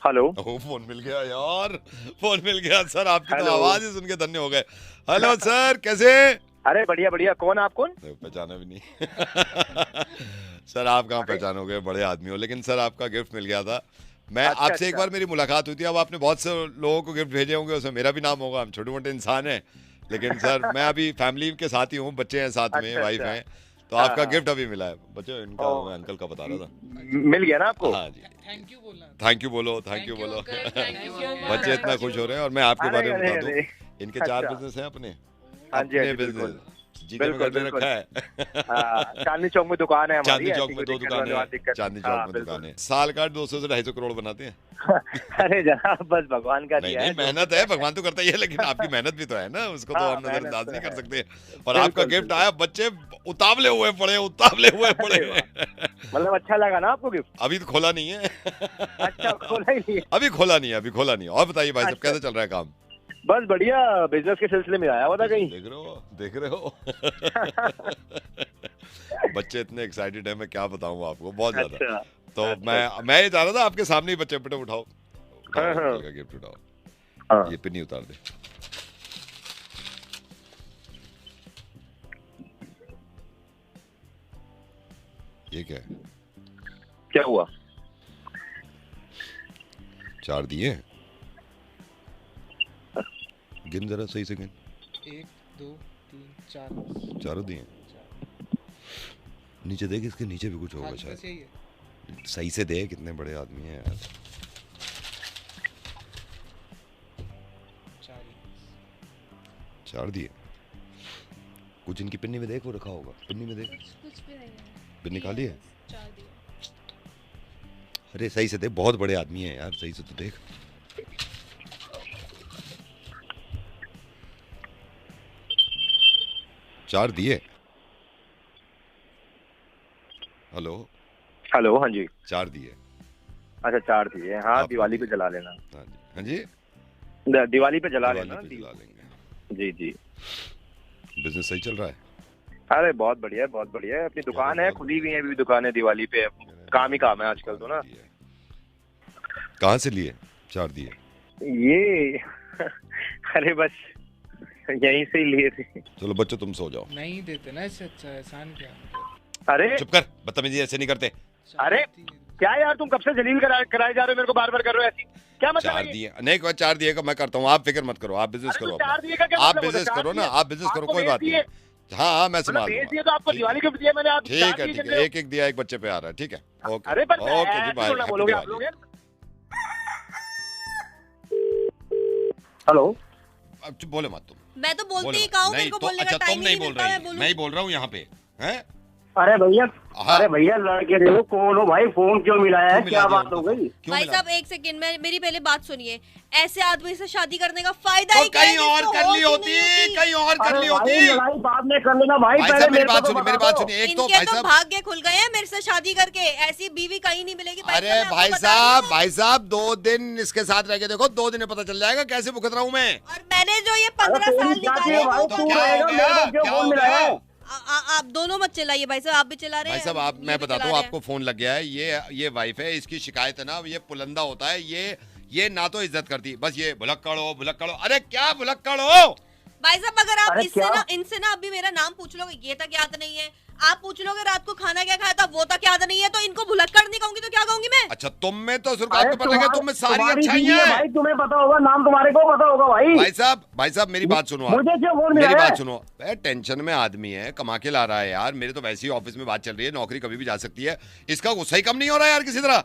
Hello. ओह, phone मिल गया यार, phone मिल गया सर। आपकी तो हेलो। आवाज ही सुन के धन्य हो गए। हेलो सर, कैसे? अरे बढ़िया बढ़िया। कौन आप? कौन? पहचाना भी नहीं। सर आप कहाँ अरे पहचानोगे, बड़े आदमी हो। लेकिन सर आपका गिफ्ट मिल गया था। मैं अच्छा आपसे एक अच्छा। बार मेरी मुलाकात हुई थी। अब आपने बहुत से लोगों को गिफ्ट भेजे होंगे, उसमें मेरा भी नाम होगा। हम छोटे मोटे इंसान हैं। लेकिन सर मैं अभी फैमिली के साथ ही हूँ, बच्चे हैं साथ में, अच्छा वाइफ अच्छा। हैं। तो हाँ आपका हाँ। गिफ्ट अभी मिला है बच्चों, इनका ओ, मैं अंकल का बता रहा था। मिल गया ना आपको? हाँ जी। थैंक यू बोलना। थैंक यू बोलो, थैंक यू बोलो। थैंक यू बच्चे इतना खुश हो रहे हैं। और मैं आपके अरे बारे में अरे बता दूं, अरे। इनके 4 अच्छा। बिजनेस हैं अपने। हाँ जी हाँ अपने जी, बिल्कुल बिजनेस जीके में बिल्कुल घर ले बिल्कुल। रखा है। चांदनी चौक में दुकान है हमारी, चांदनी चौक ऐसी में कोई 2 दिक्कत वाली दुकानें हैं। बात दिक्कत नहीं। चांदनी हाँ चौक में बिल्कुल। दुकानें, साल का 200 से 250 करोड़ बनाते हैं। अरे जनाब बस भगवान का नहीं दिया नहीं, है जो मेहनत है, भगवान तो करता ही है। लेकिन आपकी मेहनत भी तो है ना, उसको तो हाँ हम मेहनत नजरअंदाज तो नहीं कर है। सकते। और आपका बिल्कुल गिफ्ट बिल्कुल। आया, बच्चे उतावले हुए पड़े, उतावले हुए पड़े। अरे वाह, मतलब अच्छा लगा ना आपको गिफ्ट? अभी तो खोला नहीं अच्छा, है। खोला ही नहीं है। अभी खोला नहीं है, अभी खोला नहीं है। और बताइए भाई साहब, अच्छा, कैसे चल रहा है काम? बस बढ़िया। बिजनेस के सिलसिले में आया हुआ था कहीं। देख रहे हो, देख रहे हो। बच्चे इतने एक्साइटेड है, मैं क्या बताऊं आपको, बहुत ज्यादा। अच्छा तो अच्छा। मैं ये चाह रहा था आपके सामने ही बच्चे बेटे उठाओ, उठाओ हाँ हाँ अंकल का गिफ्ट उठाओ। हाँ। ये पिन्नी उतार दे। ये क्या है? क्या हुआ? 4 दिए? गिन जरा, सही से गिन। 1 2 3 4 चारों दिए? नीचे देख, इसके नीचे भी कुछ होगा बस शायद। यही है। सही से दे, कितने बड़े आदमी हैं यार। 4 ही। 4 दिए? कुछ इनकी पिन्नी में देख, वो रखा होगा पिन्नी में देख। कुछ भी नहीं है। पिन्नी खाली है? 4 दिए। अरे सही से देख, बहुत बड़े आदमी हैं यार, सही से तो देख। चार दिए? हेलो? हेलो। हाँ जी। 4 दिए? अच्छा 4 दिए। हाँ आप दिवाली पे जला लेना। हाँ जी, हाँ जी। दिवाली पे जला दिवाली लेना। पे जला लेंगे। जी जी। बिजनेस सही चल रहा है? अरे बहुत बढ़िया है, बहुत बढ़िया है। अपनी दुकान है, खुली हुई है अभी दुकान है दिवाली पे। काम ही काम है आजकल तो ना। कहाँ से लिए 4 दिए? ये अरे बस यहीं से ही लिए थे। चलो बच्चों तुम सो जाओ। नहीं देते ना, इससे अच्छा एहसान क्या। अरे चुप कर, बदतमीजी ऐसे नहीं करते। अरे क्या यार, तुम कब से जलील कराए जा रहे हो मेरे को, बार बार कर रहे हो ऐसी, क्या मतलब 4 है ये? दिए नहीं, कोई 4 दिए का मैं करता हूँ, आप फिक्र मत करो, आप बिजनेस अरे करो तो 4 अपना। दिए का क्या आप मतलब होता है? बिजनेस 4 करो ना, दिए? आप बिजनेस करो, आपको कोई भेज बात नहीं। दिए? हाँ हाँ, मैं मतलब संभाल भेज लूंगा। दिए तो आपको ठीक दिवाली गिफ्ट दिया मैंने, आप ठीक 4 है, दिए ठीक चल है, रहे हो। एक एक दिया, एक बच्चे पे आ रहा है। ठीक है, ओके अरे पर ओके जी, बाय। थोड़ा हैप्पी बोलोगे आप दिवाली। लोग। हेलो। अब चुप, बोले मत तुम। मैं तो बोलती बोले ही मत। कहा हूँ, नहीं मेरे को तो बोलने का अच्छा, टाइम तुम ही नहीं नहीं बोल मिलता, मैं रही, बोलूँ। मैं ही बोल रहा हूँ यहाँ पे। हैं? अरे भैया, हाँ। अरे भैया लड़के देखो कौन हो भाई, फोन क्यों मिलाया है, क्यों मिला क्या दिया बात हो उनको? गई? क्यों भाई मिला? साहब एक सेकंड में मेरी पहले बात सुनिए। ऐसे आदमी से शादी करने का फायदा तो ही क्या है, कहीं और जिसको कर होश ली ही होती, नहीं होती। कहीं और कर अरे ली भाई होती। लड़ाई बाद में कर लेना भाई, भाई पहले साहब मेरी मेरे बात को सुनिए, तो मेरी बता बात दो। सुनिए। एक तो इनके भाई तो साहब, भाग्य खुल गए हैं मेरे से शादी करके, ऐसी बीवी कहीं नहीं मिलेगी। अरे मैं आपको भाई बता रही हूँ। साहब, भाई साहब 2 दिन इसके साथ रह के देखो, 2 दिन में पता चल जाएगा कैसे भुगत रहा हूँ मैं। और मैंने जो ये अरे 15 तेरी साल क्या निकाले चाहिए वो भाई, तो तू क्या हो रहेगा, मेरे गया, को क्यों क्या फोन हो मिलाया गया? है? आप दोनों मत चलाइए भाई साहब, आप भी चला रहे भाई हैं। साहब आप, ये मैं भी बताता चला हूँ रहे आपको, फोन लग गया है। ये वाइफ है, इसकी शिकायत है ना, ये पुलंदा होता है, ये ना तो इज्जत करती, बस ये भुलक्कड़ हो, भुलक्कड़ हो। अरे क्या भुलक्कड़ हो? भाई साहब अगर आप अरे क्या? इनसे ना अभी मेरा नाम पूछ लोगे, ये तक याद नहीं है। आप पूछ लोगे रात को खाना क्या खाया था, वो तक याद नहीं है। तो इनको भुलक्कड़ नहीं कहूंगी तो क्या कहूंगी मैं? अच्छा, तुम में तो सिर्फ अरे आपको पता लगे, तुम में सारी तुम्हारी बीवी अच्छाइयां है हैं। भाई, तुम्हें पता होगा, नाम तुम्हारे को पता होगा भाई। भाई साहब मेरी बात सुनो। आप मुझे क्यों फोन मेरी मिलाया बात है? सुनो। टेंशन में आदमी है, कमा के ला रहा है यार। मेरे तो वैसे ही ऑफिस में बात चल रही है, नौकरी कभी भी जा सकती है। इसका गुस्सा ही कम नहीं हो रहा है यार किसी तरह।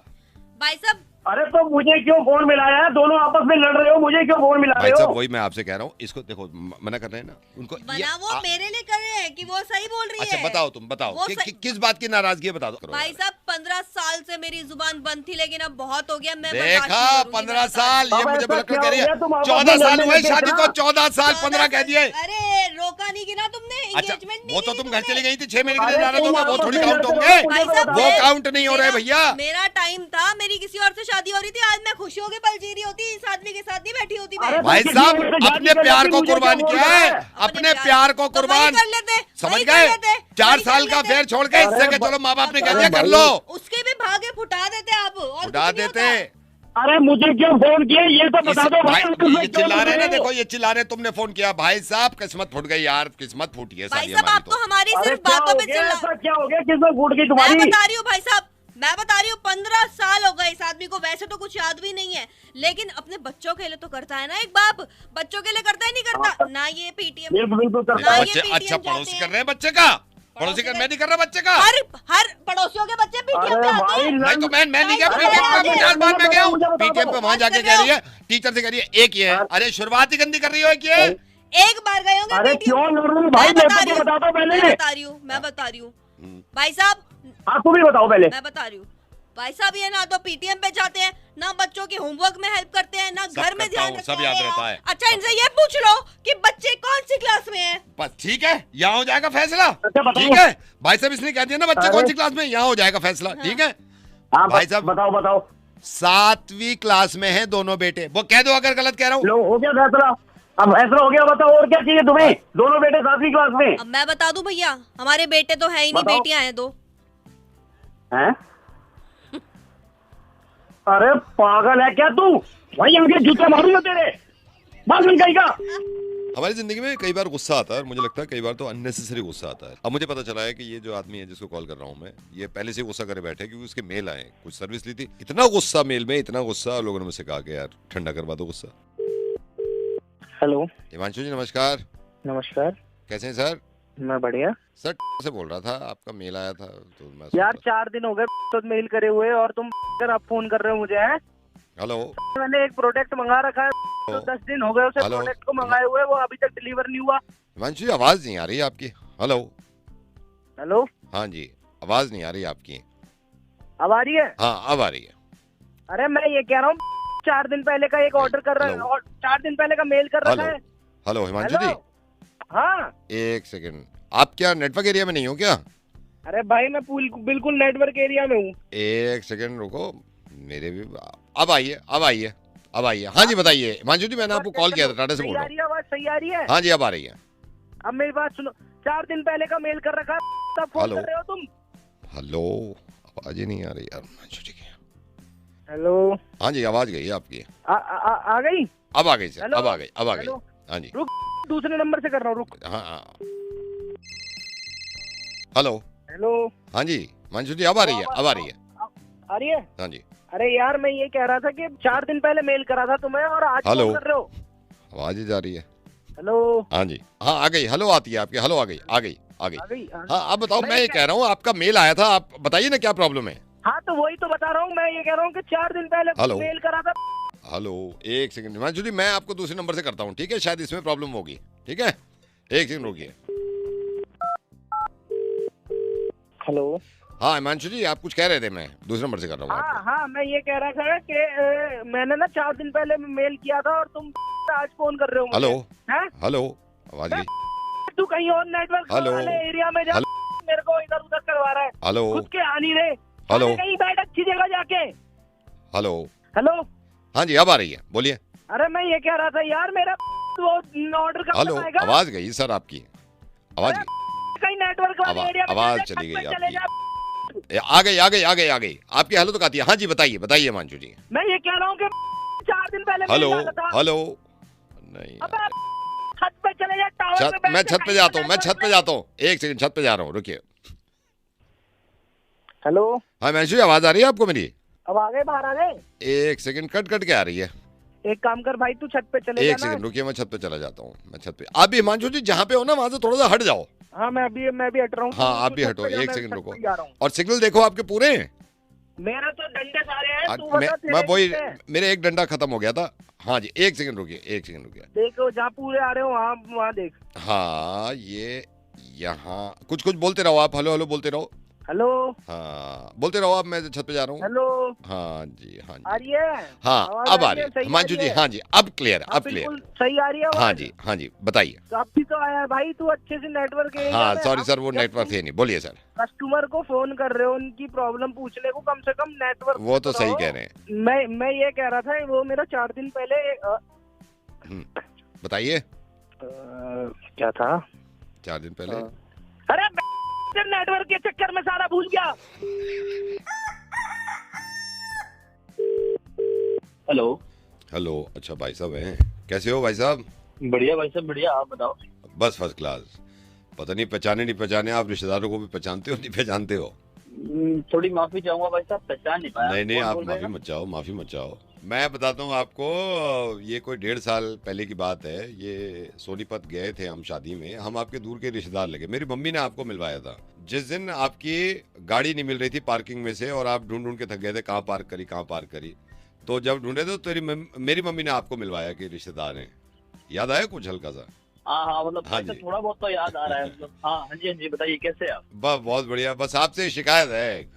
भाई साहब अरे तो मुझे क्यों फोन मिलाया है? दोनों आपस में लड़ रहे हो, मुझे क्यों फोन मिला भाई रहे साहब हो? वही मैं आपसे कह रहा हूँ, इसको देखो, मना कर रहे हैं ना उनको। बना वो मेरे लिए कर रहे हैं कि वो सही बोल रही अच्छा है। बताओ, तुम बताओ वो किस बात की नाराजगी है, बता दो। भाई साहब 15 साल से मेरी जुबान बंद थी, लेकिन अब बहुत हो गया। मैं देखा, 15 साल ये अब मुझे ऐसा भुलक्कड़ क्या कह रही हो है। गया? तुम आपस 14 में साल लड़ने हुए लगे शादी को, इतना? 14 साल 15 कह दिए। अरे रोका नहीं कि ना तुमने, अच्छा, एंगेजमेंट वो तो तुम घर चली गई थी 6 महीने के लिए अरे जाना, तो तुम वो आपस थोड़ी में काउंट लड़ते होंगे। रहो, भाई साहब वो काउंट नहीं हो रहे भैया। मेरा टाइम था, मेरी किसी और से शादी हो रही थी, आज मैं खुशी होकर पल जी रही होती, इस आदमी के साथ नहीं बैठी होती मैं। अरे भाई किसी साहब और से शादी अपने कर प्यार लेती, को मुझे कुर्बान क्या किया बोल रहा है, है? अपने प्यार को तो वही कुर्बान कर लेते, समझ वही कर गए। लेते, 4 वही साल कर का लेते। फेर छोड़ के इससे के चलो माँ बाप ने कह दिया कर लो, उसके भी भागे फुटा देते आप, और उड़ा कुछ नहीं देते। होता। अरे मुझे क्यों फोन किया ये तो बता दो भाई। ये चिल्ला रहे हैं ना, देखो ये चिल्ला रहे, तुमने फोन किया। भाई साहब किस्मत फूट गई यार, किस्मत फूटी है भाई सारी साहब हमारी आप तो हमारी अरे सिर्फ क्या बातों हो पे गया, चिल्ला। ऐसा क्या हो गया, किसमें फूट गई मैं तुम्हारी? बता रही हूँ भाई साहब, मैं बता रही हूँ 15 साल हो गए इस आदमी को, वैसे तो कुछ याद भी नहीं है, लेकिन अपने बच्चों के लिए तो करता है ना एक बाप, बच्चों के लिए करता है नहीं करता ना ये पीटीएम। बिल्कुल करता ना है। ये बच्चे PTM अच्छा जाते पड़ोसी हैं। कर रहे हैं बच्चे का, पड़ोसी कर, मैं नहीं कर रहा बच्चे का। हर पड़ोसियों के बच्चे पीटीएम अरे पे आते भाई हैं। नहीं तो मैं नहीं गया अरे पीटीएम भाई, पे, 50 बार मैं गया हूँ मुझे बता पीटीएम दो। पे। वहां जाके कह रही है, टीचर से कह रही है एक ही है। अरे शुरुआत ही गंदी कर रही हो, एक ही है। एक बार गए होंगे अरे PTM। क्यों लड़ रही हो भाई, मैं मेरे बता को रही हूँ, बता दो पहले। मैं बता रही हूँ भाई साहब, हाँ तुम ही बताओ पहले। मैं बता रही हूँ भाई साहब, ये ना तो पीटीएम पे जाते हैं, ना बच्चों के होमवर्क में हेल्प करते हैं, ना सब घर में करता ध्यान हूँ, रखते सब हैं। याद रहता है। अच्छा इनसे ये पूछ लो कि बच्चे कौन सी क्लास में हैं? बस ठीक है, यहाँ हो जाएगा फैसला। अच्छा, बताओ। ठीक है भाई साहब, इसने कह दिया ना बच्चे अरे। कौन सी क्लास में, यहाँ हो जाएगा फैसला। ठीक है हाँ भाई साहब, बताओ बताओ। 7वीं क्लास में है दोनों बेटे। वो कह दो अगर गलत कह रहा हूँ। लो हो गया फैसला, अब फैसला हो गया, बताओ और क्या चाहिए तुम्हें? दोनों बेटे 7वीं क्लास में अब मैं बता दूं भैया, हमारे बेटे तो है ही नहीं, बताओ। बेटियां हैं 2। हैं? अरे पागल है क्या तू भाई, आगे जूते मारूंगा तेरे, बाल बन गई का। हमारी जिंदगी में कई बार गुस्सा आता है और मुझे लगता है कई बार तो अननेसेसरी गुस्सा आता है। अब मुझे पता चला है कि ये जो आदमी है जिसको कॉल कर रहा हूँ मैं, ये पहले से गुस्सा करे बैठे क्योंकि उसके मेल आए, कुछ सर्विस ली थी। इतना गुस्सा मेल में, इतना गुस्सा, लोगों ने मुझसे कहा कि यार ठंडा करवा दो गुस्सा। हेलो हिमांशु जी नमस्कार, नमस्कार, कैसे हैं सर? मैं बढ़िया। सर से बोल रहा था, आपका मेल आया था तो मैं यार 4 दिन हो गए तो मेल करे हुए और तुम आप फोन कर रहे हो मुझे हैं? हेलो मैंने एक प्रोडक्ट मंगा रखा है तो 10 दिन हो गए उसे हेलो। प्रोडक्ट को मंगाए हुए, वो अभी तक डिलीवर नहीं हुआ। हिमांशु जी आवाज नहीं आ रही आपकी। हेलो हेलो, हाँ जी, आवाज नहीं आ रही आपकी। अब आ रही है? हाँ अब आ रही है। अरे मैं ये कह रहा हूँ 4 दिन पहले का एक ऑर्डर कर रहा है, हेलो। और 4 दिन पहले का मेल कर रखा हेलो है। हेलो हिमांशु जी, हेलो, हाँ। एक सेकंड, आप क्या नेटवर्क एरिया में नहीं हो क्या? अरे भाई मैं बिल्कुल नेटवर्क एरिया में हूँ। एक सेकंड रुको, मेरे भी अब आइए, अब आइए, अब आइए। हाँ जी बताइए हिमांशु जी, मैंने आपको कॉल किया था, टाटा से बोल सही रहा आ हूँ। रही है आवाज, सही आ रही है? हाँ जी अब आ रही है। अब मेरी बात सुनो, 4 दिन पहले का मेल कर रखा है, तब फोन हेलो। कर रहे हो तुम? हेलो आवाज ही नहीं आ रही यार हिमांशु जी की। हेलो, हाँ जी आवाज गई आपकी, आ गई? अब आ गई सर, हेलो। अब आ गई, अब आ गई। हेलो। हाँ जी, रुक, दूसरे नंबर से कर रहा हूँ, रुक। हाँ हाँ। हेलो हेलो, हाँ जी हिमांशु जी अब आ रही है, अब आ रही है। आ रही है? हाँ जी अरे यार मैं ये कह रहा था कि 4 दिन पहले मेल करा था तुम्हें और आज हेलो। फोन कर रहे हो। आवाज ही जा रही है। हेलो, हाँ जी हाँ आ गई, हेलो आती है आपकी, हेलो आ गई, आ गई, आ गई। आ गई? हाँ अब बताओ, मैं ये कह रहा हूँ आपका मेल आया था, आप बताइए ना क्या प्रॉब्लम है। हाँ तो वही तो बता रहा हूँ, मैं ये कह रहा हूँ कि 4 दिन पहले हेलो। मेल करा था। हेलो एक सेकंड हिमांशु जी, मैं आपको दूसरे नंबर से करता हूँ, ठीक है? शायद इसमें प्रॉब्लम होगी, ठीक है? एक सेकंड रुकिए। हेलो, हाँ हिमांशु जी आप कुछ कह रहे थे, मैं दूसरे नंबर से कर रहा हूँ हाँ आपको। हाँ मैं ये कह रहा था कि मैंने ना 4 दिन पहले मेल किया था और तुम आज फोन कर रहे हो मुझे। हेलो हैं? हेलो आवाज गई। तू कहीं और नेटवर्क हेलो। वाले एरिया में जा, मेरे को इधर उधर करवा रहा है। हेलो खुद के आ नहीं रहे। हेलो। अरे कहीं बैठ अच्छी जगह जाके। हेलो हेलो, हाँ जी अब आ रही है, बोलिए। अरे मैं ये कह रहा था यार, मेरा वो ऑर्डर कब हेलो तक आएगा? आवाज गई सर आपकी, आवाज गई, कहीं नेटवर्क वाले एरिया में आवाज जाके चली छत गई पे चले जा। आ गई, आ गई, आ गई, आ गई। आपकी हेलो तो आती है। हाँ जी बताइए, बताइए हिमांशु जी। मैं ये कह रहा हूँ कि 4 दिन पहले हेलो मेल डाला था। हेलो नहीं यार। अबे छत पे चले जा, टावर पे छत, बैठ मैं के छत पे कहीं जाता हूँ, मैं नेटवर्क छत पे जाता हूँ, एक सेकंड छत पे जा रहा हूँ, रुकिए। हेलो, हाँ हिमांशु जी आवाज आ रही है आपको मेरी? अब आ गए, बाहर आ गए। एक सेकंड, कट कट के आ रही है। एक काम कर भाई, तू छत पे चले एक जा ना। सेकंड रुकिए, मैं छत पे चला जाता हूँ, मैं छत पे। आप भी हिमांशु जी जहाँ पे हो ना वहां से थोड़ा सा हट जाओ। हाँ मैं भी हट रहा हूँ। हाँ तू आप भी छत हटो, पे जा, एक मैं सेकंड छत रुको। पे जा रहा हूँ। और सिग्नल देखो आपके पूरे हैं। मेरा तो डंडे सारे हैं, तू मैं बता तेरे मैं वही, कितने हैं? मेरे एक डंडा खत्म हो गया था। हाँ जी एक सेकंड रुकिए, एक सेकंड रुकिए। देखो जहाँ पूरे आ रहे हो वहाँ देख। हाँ ये यहाँ कुछ कुछ बोलते रहो आप, हेलो हेलो बोलते रहो। हेलो, हाँ बोलते रहो आप, मैं छत पे जा रहा हूँ। हेलो, हाँ जी हाँ आ जी रही है? हाँ आवाज अब आ रही है, है सही हिमांशु आ जी। रही है? हाँ जी अब क्लियर, हाँ, अब क्लियर। बिल्कुल सही आ रही है हाँ आवाज? जी हाँ जी बताइए। तो अब भी तो आया है भाई, तू अच्छे से नेटवर्क एरिया हाँ में। सॉरी अब सर वो जब नेटवर्क तुम थे नहीं, बोलिए सर। कस्टमर को फोन कर रहे हो उनकी प्रॉब्लम पूछने को, कम से कम नेटवर्क। वो तो सही कह रहे हैं। मैं ये कह रहा था, वो मेरा 4 दिन पहले बताइए क्या था? 4 दिन पहले। अरे नेटवर्क के चक्कर में सारा भूल गया। हेलो। हेलो, अच्छा भाई साहब हैं, कैसे हो भाई साहब? बढ़िया भाई साहब बढ़िया, आप बताओ। बस फर्स्ट क्लास। पता नहीं पहचाने नहीं पहचाने, आप रिश्तेदारों को भी पहचानते हो नहीं पहचानते हो? थोड़ी माफी चाहूंगा भाई साहब, पहचान नहीं पाया। नहीं, कौन आप बोल रहे माफी हैं? मत चाहो, माफी मत चाहो। मैं बताता हूँ आपको, ये कोई 1.5 साल पहले की बात है। ये सोनीपत गए थे हम शादी में, हम आपके दूर के रिश्तेदार लगे। मेरी मम्मी ने आपको मिलवाया था जिस दिन आपकी गाड़ी नहीं मिल रही थी पार्किंग में से, और आप ढूंढ ढूंढ के थक गए थे, कहाँ पार्क करी कहाँ पार्क करी। तो जब ढूंढे तो मेरी मम्मी ने आपको मिलवाया कि रिश्तेदार हैं। याद आया कुछ हल्का सा? हाँ मतलब हाँ भाई साहब जी। थोड़ा बहुत तो याद आ रहा है मतलब। हाँ हाँ जी बताइए कैसे हैं आप? बस बहुत बढ़िया। बस आपसे शिकायत है।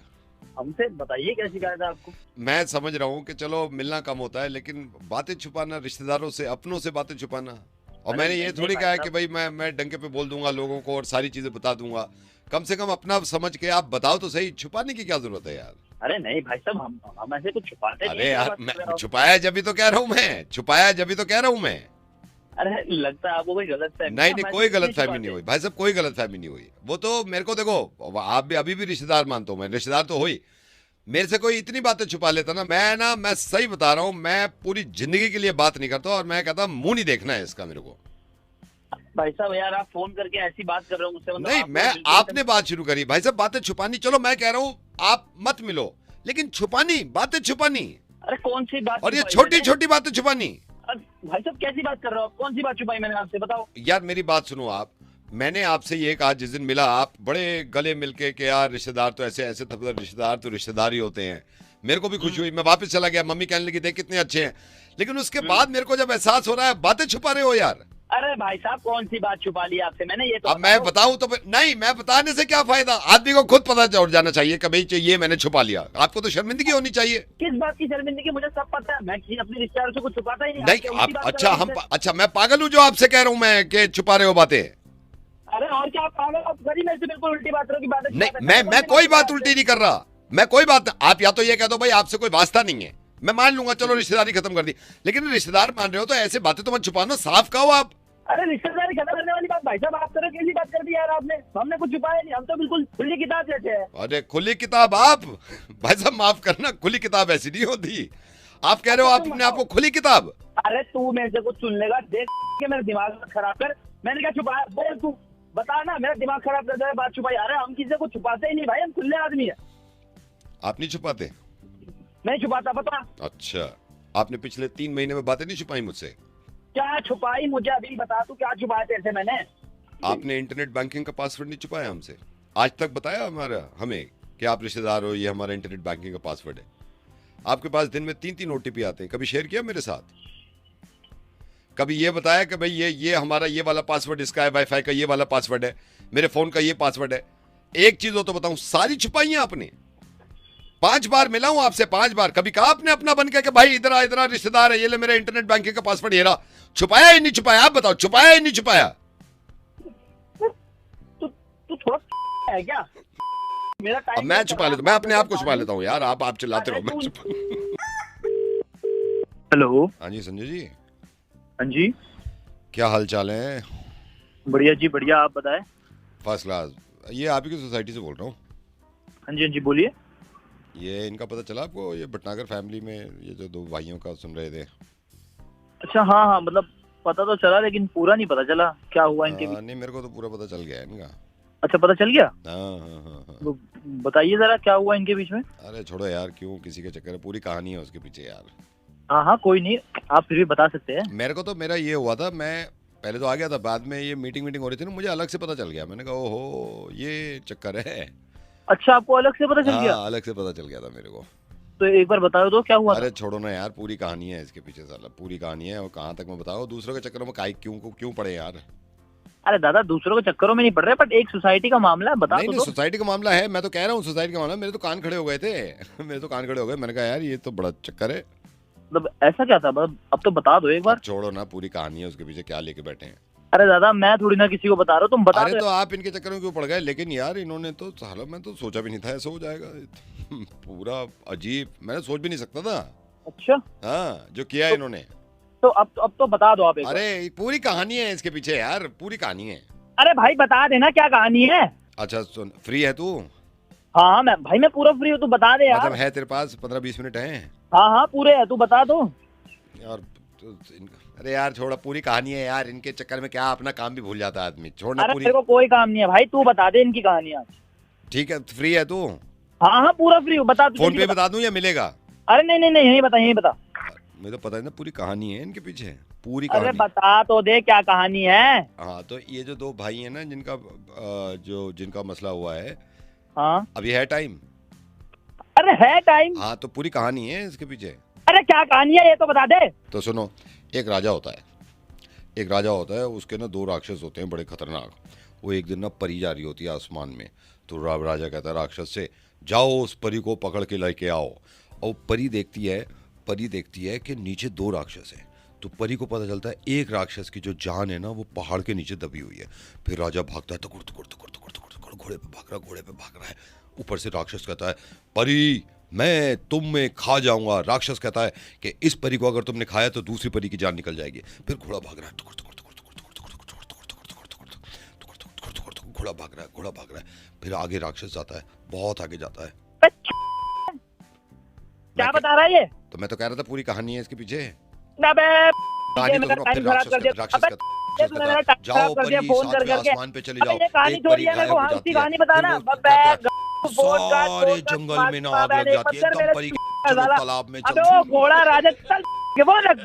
हमसे बताइए क्या शिकायत है आपको? मैं समझ रहा हूँ कि चलो मिलना कम होता है, लेकिन बातें छुपाना, रिश्तेदारों से अपनों से बातें छुपाना। और अरे मैंने ये नहीं, थोड़ी नहीं कहा है भाई कि भाई मैं डंके पे बोल दूंगा लोगों को और सारी चीजें बता दूंगा। कम से कम अपना समझ के आप बताओ तो सही, छुपाने की क्या जरूरत है यार? अरे नहीं भाई साहब, हम ऐसे कुछ छुपाते नहीं अरे हैं, क्या यार, बात कर रहे मैं हो आप? छुपाया जब भी तो कह रहा हूँ, मैं छुपाया जब भी तो कह रहा हूँ मैं। अरे लगता है आपको कोई गलत फहमी। नहीं नहीं, कोई गलत फहमी नहीं हुई भाई साहब, कोई गलत फहमी नहीं हुई। वो तो मेरे को देखो, आप भी अभी भी रिश्तेदार मानता हूँ मैं, रिश्तेदार तो हुई। मेरे से कोई इतनी बातें छुपा लेता ना, मैं सही बता रहा हूँ, मैं पूरी जिंदगी के लिए बात नहीं करता। और मैं कहता मुंह नहीं देखना है इसका मेरे को। भाई साहब यार आप फोन करके ऐसी बात कर रहे हो मुझसे, मतलब नहीं, आपको मैं बिल्कुल आपने बात शुरू करी भाई साहब, बातें छुपानी। चलो मैं कह रहा हूँ आप मत मिलो, लेकिन छुपानी, बातें छुपानी, अरे कौन सी बात और ये छुपाई छोटी मैंने? छोटी बातें छुपानी। अरे भाई साहब कैसी बात कर रहे हो आप? कौन सी बात छुपाई मैंने आपसे, बताओ। यार मेरी बात सुनो आप। मैंने आपसे ये कहा जिस दिन मिला, आप बड़े गले मिलके कि यार रिश्तेदार तो ऐसे ऐसे, रिश्तेदार तो रिश्तेदार ही होते हैं। मेरे को भी खुशी हुई, मैं वापस चला गया। मम्मी कहने लगी देख कितने अच्छे हैं। लेकिन उसके बाद मेरे को जब एहसास हो रहा है बातें छुपा रहे हो यार। अरे भाई साहब कौन सी बात छुपा ली आपसे मैंने, ये तो अब मैं बताऊं तो नहीं, मैं बताने से क्या फायदा? आदमी को खुद पता चल जाना चाहिए कि भाई ये मैंने छुपा लिया। आपको तो शर्मिंदगी होनी चाहिए। किस बात की शर्मिंदगी? मुझे सब पता है, मैं किसी अपने रिश्तेदारों से कुछ छुपाता ही नहीं। नहीं क्या आप, उल्टी बात कर अच्छा रहे हो हम, मुझसे? अच्छा मैं पागल हूं जो आपसे कह रहा हूं मैं कि छुपा रहे हो बातें? अरे और क्या आप पागल? आप करी मेरे से बिल्कुल उल्टी बात करो की बात है। नहीं, मैं कोई बात उल्टी नहीं कर रहा, मैं कोई बात। आप या तो ये कह दो भाई आपसे कोई वास्ता नहीं है, मैं मान लूंगा, चलो रिश्तेदारी खत्म कर दी। लेकिन रिश्तेदार मान रहे हो तो ऐसे बातें तो मत छुपाना, साफ कहो आप। अरे रिश्तेदारी खत्म करने वाली बात भाई साहब आप तरह कैसी बात कर दी यार आपने? हमने कुछ छुपाया नहीं, हम तो बिल्कुल खुली किताब जैसे है। अरे खुली किताब आप? भाई साहब माफ करना, खुली किताब ऐसी नहीं होती। आप कह रहे हो आप अपने आप को खुली किताब? अरे तू मेरे से कुछ सुन लेगा, देख के मेरा दिमाग मत खराब कर। मैंने क्या छुपाया? बोल तू बता ना, मेरा दिमाग खराब कर दे बात छुपाई। अरे हम किसी से कुछ छुपाते ही नहीं भाई, हम खुले आदमी है। आप नहीं छुपाते? नहीं छुपाता, बता। अच्छा, आपने पिछले 3 महीने में बातें नहीं छुपाई मुझसे? क्या छुपाई मुझे अभी बता, तू क्या छुपाया तेरे से मैंने? आपने इंटरनेट बैंकिंग का पासवर्ड नहीं छुपाया हमसे? आज तक बताया हमें कि आप रिश्तेदार हो, ये हमारा इंटरनेट बैंकिंग का पासवर्ड है। आपके पास दिन में 3-3 ओटीपी आते हैं, कभी शेयर किया मेरे साथ? कभी ये बताया कि भाई ये हमारा ये वाला पासवर्ड इसका है, वाईफाई का ये वाला पासवर्ड है, मेरे फोन का ये पासवर्ड है? एक चीज हो तो बताऊं, सारी छुपाई है आपने। 5 बार मिला हूं आपसे, 5 बार। कभी कहा आपने अपना बन के कि भाई इधर आ रिश्तेदार है, ये ले मेरे इंटरनेट बैंकिंग का पासवर्ड, ये रहा? छुपाया ही नहीं छुपाया? आप बताओ, छुपाया ही नहीं छुपाया? तू थोड़ा है क्या? मेरा अब टाइम मैं छुपा लेता हूं, मैं अपने आप को छुपा लेता हूं यार। आप चिल्लाते रहो, मैं हेलो। हाँ जी संजय जी, हाँ जी क्या हाल चाल है? बढ़िया जी बढ़िया, आप बताएं। First class. ये आप ही की सोसाइटी से बोल रहा हूँ। हाँ जी बोलिए। ये इनका पता चला आपको? ये भटनागर फैमिली में ये जो 2 भाइयों का सुन रहे थे। अच्छा हाँ मतलब पता तो चला, लेकिन पूरा नहीं पता चला क्या हुआ इनके बीच। नहीं, मेरे को तो पूरा पता चल गया है इनका। अच्छा पता चल गया? हाँ। तो बताइए जरा क्या हुआ इनके बीच में। अरे छोड़ो यार, क्यों किसी के चक्कर है, पूरी कहानी है उसके पीछे यार। हाँ कोई नहीं, आप फिर भी बता सकते हैं। मेरे को तो मेरा ये हुआ था, मैं पहले तो आ गया था, बाद में ये मीटिंग हो रही थी ना, मुझे अलग से पता चल गया। मैंने कहा ओहो ये चक्कर है। अच्छा आपको अलग से पता चल गया? हाँ, अलग से पता चल गया था मेरे को। तो एक बार बताओ तो क्या हुआ? अरे छोड़ो ना यार, पूरी कहानी है इसके पीछे, साला पूरी कहानी है। और कहाँ तक मैं बताओ, दूसरों के चक्करों में क्यों पड़े यार? अरे दादा दूसरों के चक्करों में नहीं पड़ रहे, बट एक सोसाइटी का मामला है, बता नहीं, दो। सोसाइटी का मामला है, मैं तो कह रहा हूँ सोसाइटी का मामला। मेरे तो कान खड़े हो गए थे मेरे तो कान खड़े हो गए। मैंने कहा यार ये तो बड़ा चक्कर है। मतलब ऐसा क्या था? मतलब अब तो बता दो एक बार। छोड़ो ना, पूरी कहानी है उसके पीछे, क्या लेके बैठे हैं। अरे दादा मैं थोड़ी ना किसी को बता रहा हूँ, तुम बता अरे दो। तो आप इनके चक्कर में क्यों पड़ गए? लेकिन यार इन्होंने तो साला, मैं तो सोचा भी नहीं था ऐसा हो जाएगा। पूरा अजीब, मैंने सोच भी नहीं सकता था। अच्छा हाँ, जो किया है इन्होंने। तो अब तो बता दो आप एक बार। अरे पूरी कहानी है इसके पीछे यार, पूरी कहानी है। अरे भाई बता देना क्या कहानी है। अच्छा सुन, फ्री है तू? हाँ मैं पूरा फ्री हूँ, तू बता दे यार। मतलब है तेरे पास 15-20 मिनट है? हाँ पूरे है, तू बता दो। यार अरे यार छोड़ा, पूरी कहानी है यार, इनके चक्कर में क्या अपना काम भी भूल जाता है आदमी। छोड़ना अरे पूरी। मेरे को कोई काम नहीं है भाई, तू बता दे इनकी कहानी आज। ठीक है, फ्री है तू? हाँ हाँ पूरा फ्री हूँ, बता। फोन पे बता दूं या मिलेगा? अरे नहीं नहीं नहीं, यही बता यही बता। मुझे तो पता है ना, पूरी कहानी है इनके पीछे, पूरी अरे कहानी। बता तो दे क्या कहानी है। हाँ तो ये जो दो भाई हैं ना, जिनका मसला हुआ है, हाँ अभी है टाइम? अरे है टाइम। हाँ तो पूरी कहानी है इसके पीछे। अरे क्या कहानी है ये तो बता दे। तो सुनो, एक राजा होता है, उसके ना दो राक्षस होते हैं बड़े खतरनाक। वो एक दिन ना परी जा रही होती है आसमान में, तो राजा कहता है राक्षस से, जाओ उस परी को पकड़ के लेके आओ। और परी देखती है कि नीचे दो राक्षस हैं। तो परी को पता चलता है एक राक्षस की जो जान है ना वो पहाड़ के नीचे दबी हुई है। फिर राजा भागता है, टुकुर टुकुर टुकुर टुकुर टुकुर, घोड़े पे भाग रहा है। ऊपर से राक्षस कहता है, परी मैं तुम में खा जाऊंगा। राक्षस कहता है कि इस परी को अगर तुमने खाया तो दूसरी परी की जान निकल जाएगी। फिर घोड़ा भाग रहा है, घोड़ा भाग रहा है। फिर आगे राक्षस जाता है, बहुत आगे जाता है। क्या बता रहा है ये? तो मैं तो कह रहा था पूरी कहानी है इसके पीछे। कहानी तो सुनो, फिर जाओ परी सातवें आसमान पे चले जाओ, एक परी गायब हो जाती है। सारे जंगल में ना आग लग जाती है, एकदम परी चलो तालाब में अबे वो घोड़ा राजा चल वो लग।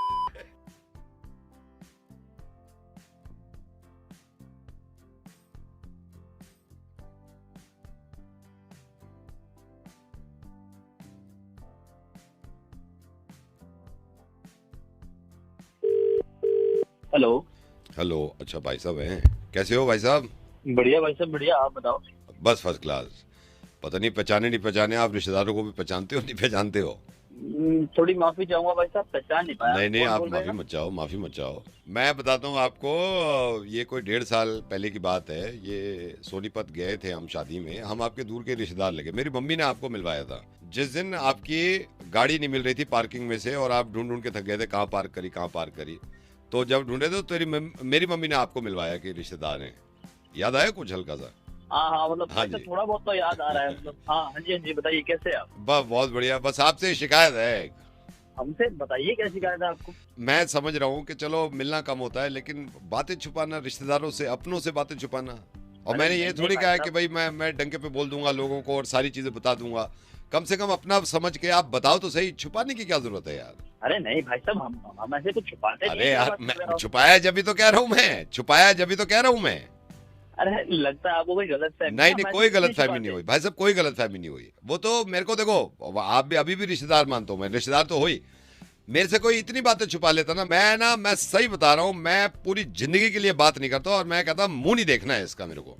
हेलो, अच्छा भाई साहब हैं, कैसे हो भाई साहब? बढ़िया भाई साहब बढ़िया, आप बताओ। बस फर्स्ट क्लास। पता नहीं पहचाने आप रिश्तेदारों को भी पहचानते हो नहीं पहचानते हो? थोड़ी माफी चाहूंगा भाई साहब, पहचान नहीं पाया। नहीं आप माफी मत चाहो। मैं बताता हूँ आपको, ये कोई 1.5 साल पहले की बात है। ये सोनीपत गए थे हम शादी में, हम आपके दूर के रिश्तेदार लगे। मेरी मम्मी ने आपको मिलवाया था। जिस दिन आपकी गाड़ी नहीं मिल रही थी पार्किंग में से और आप ढूंढ के थक गए थे, कहाँ पार्क करी, तो जब ढूंढे तो मेरी मम्मी ने आपको मिलवाया कि रिश्तेदार हैं। याद आया कुछ हल्का सा? हाँ मतलब हाँ जी। थोड़ा बहुत तो याद आ रहा है मतलब। हाँ जी बताइए कैसे आप? बहुत बढ़िया। बस आपसे शिकायत है। हमसे बताइए क्या शिकायत है आपको? मैं समझ रहा हूँ कि चलो मिलना कम होता है, लेकिन बातें छुपाना, रिश्तेदारों से अपनों से बातें छुपाना। और मैंने ये थोड़ी कहा है कि भाई मैं डंके पे बोल दूंगा लोगों को और सारी चीजें बता दूंगा। कम से कम अपना समझ के आप बताओ तो सही, छुपाने की क्या जरूरत है यार? अरे नहीं भाई साहब, हम ऐसे कुछ छुपाते नहीं। अरे यार मैं छुपाया जब भी तो कह रहा हूँ मैं। अरे लगता है आपको कोई गलत फहमी? नहीं कोई गलत फहमी नहीं हुई भाई साहब, कोई गलत फहमी नहीं हुई। वो तो मेरे को देखो, आप भी अभी भी रिश्तेदार मानता हूँ मैं, रिश्तेदार तो हुई। मेरे से कोई इतनी बातें छुपा लेता ना, मैं सही बता रहा हूँ, मैं पूरी जिंदगी के लिए बात नहीं करता और मैं कहता मुंह नहीं देखना है इसका मेरे को।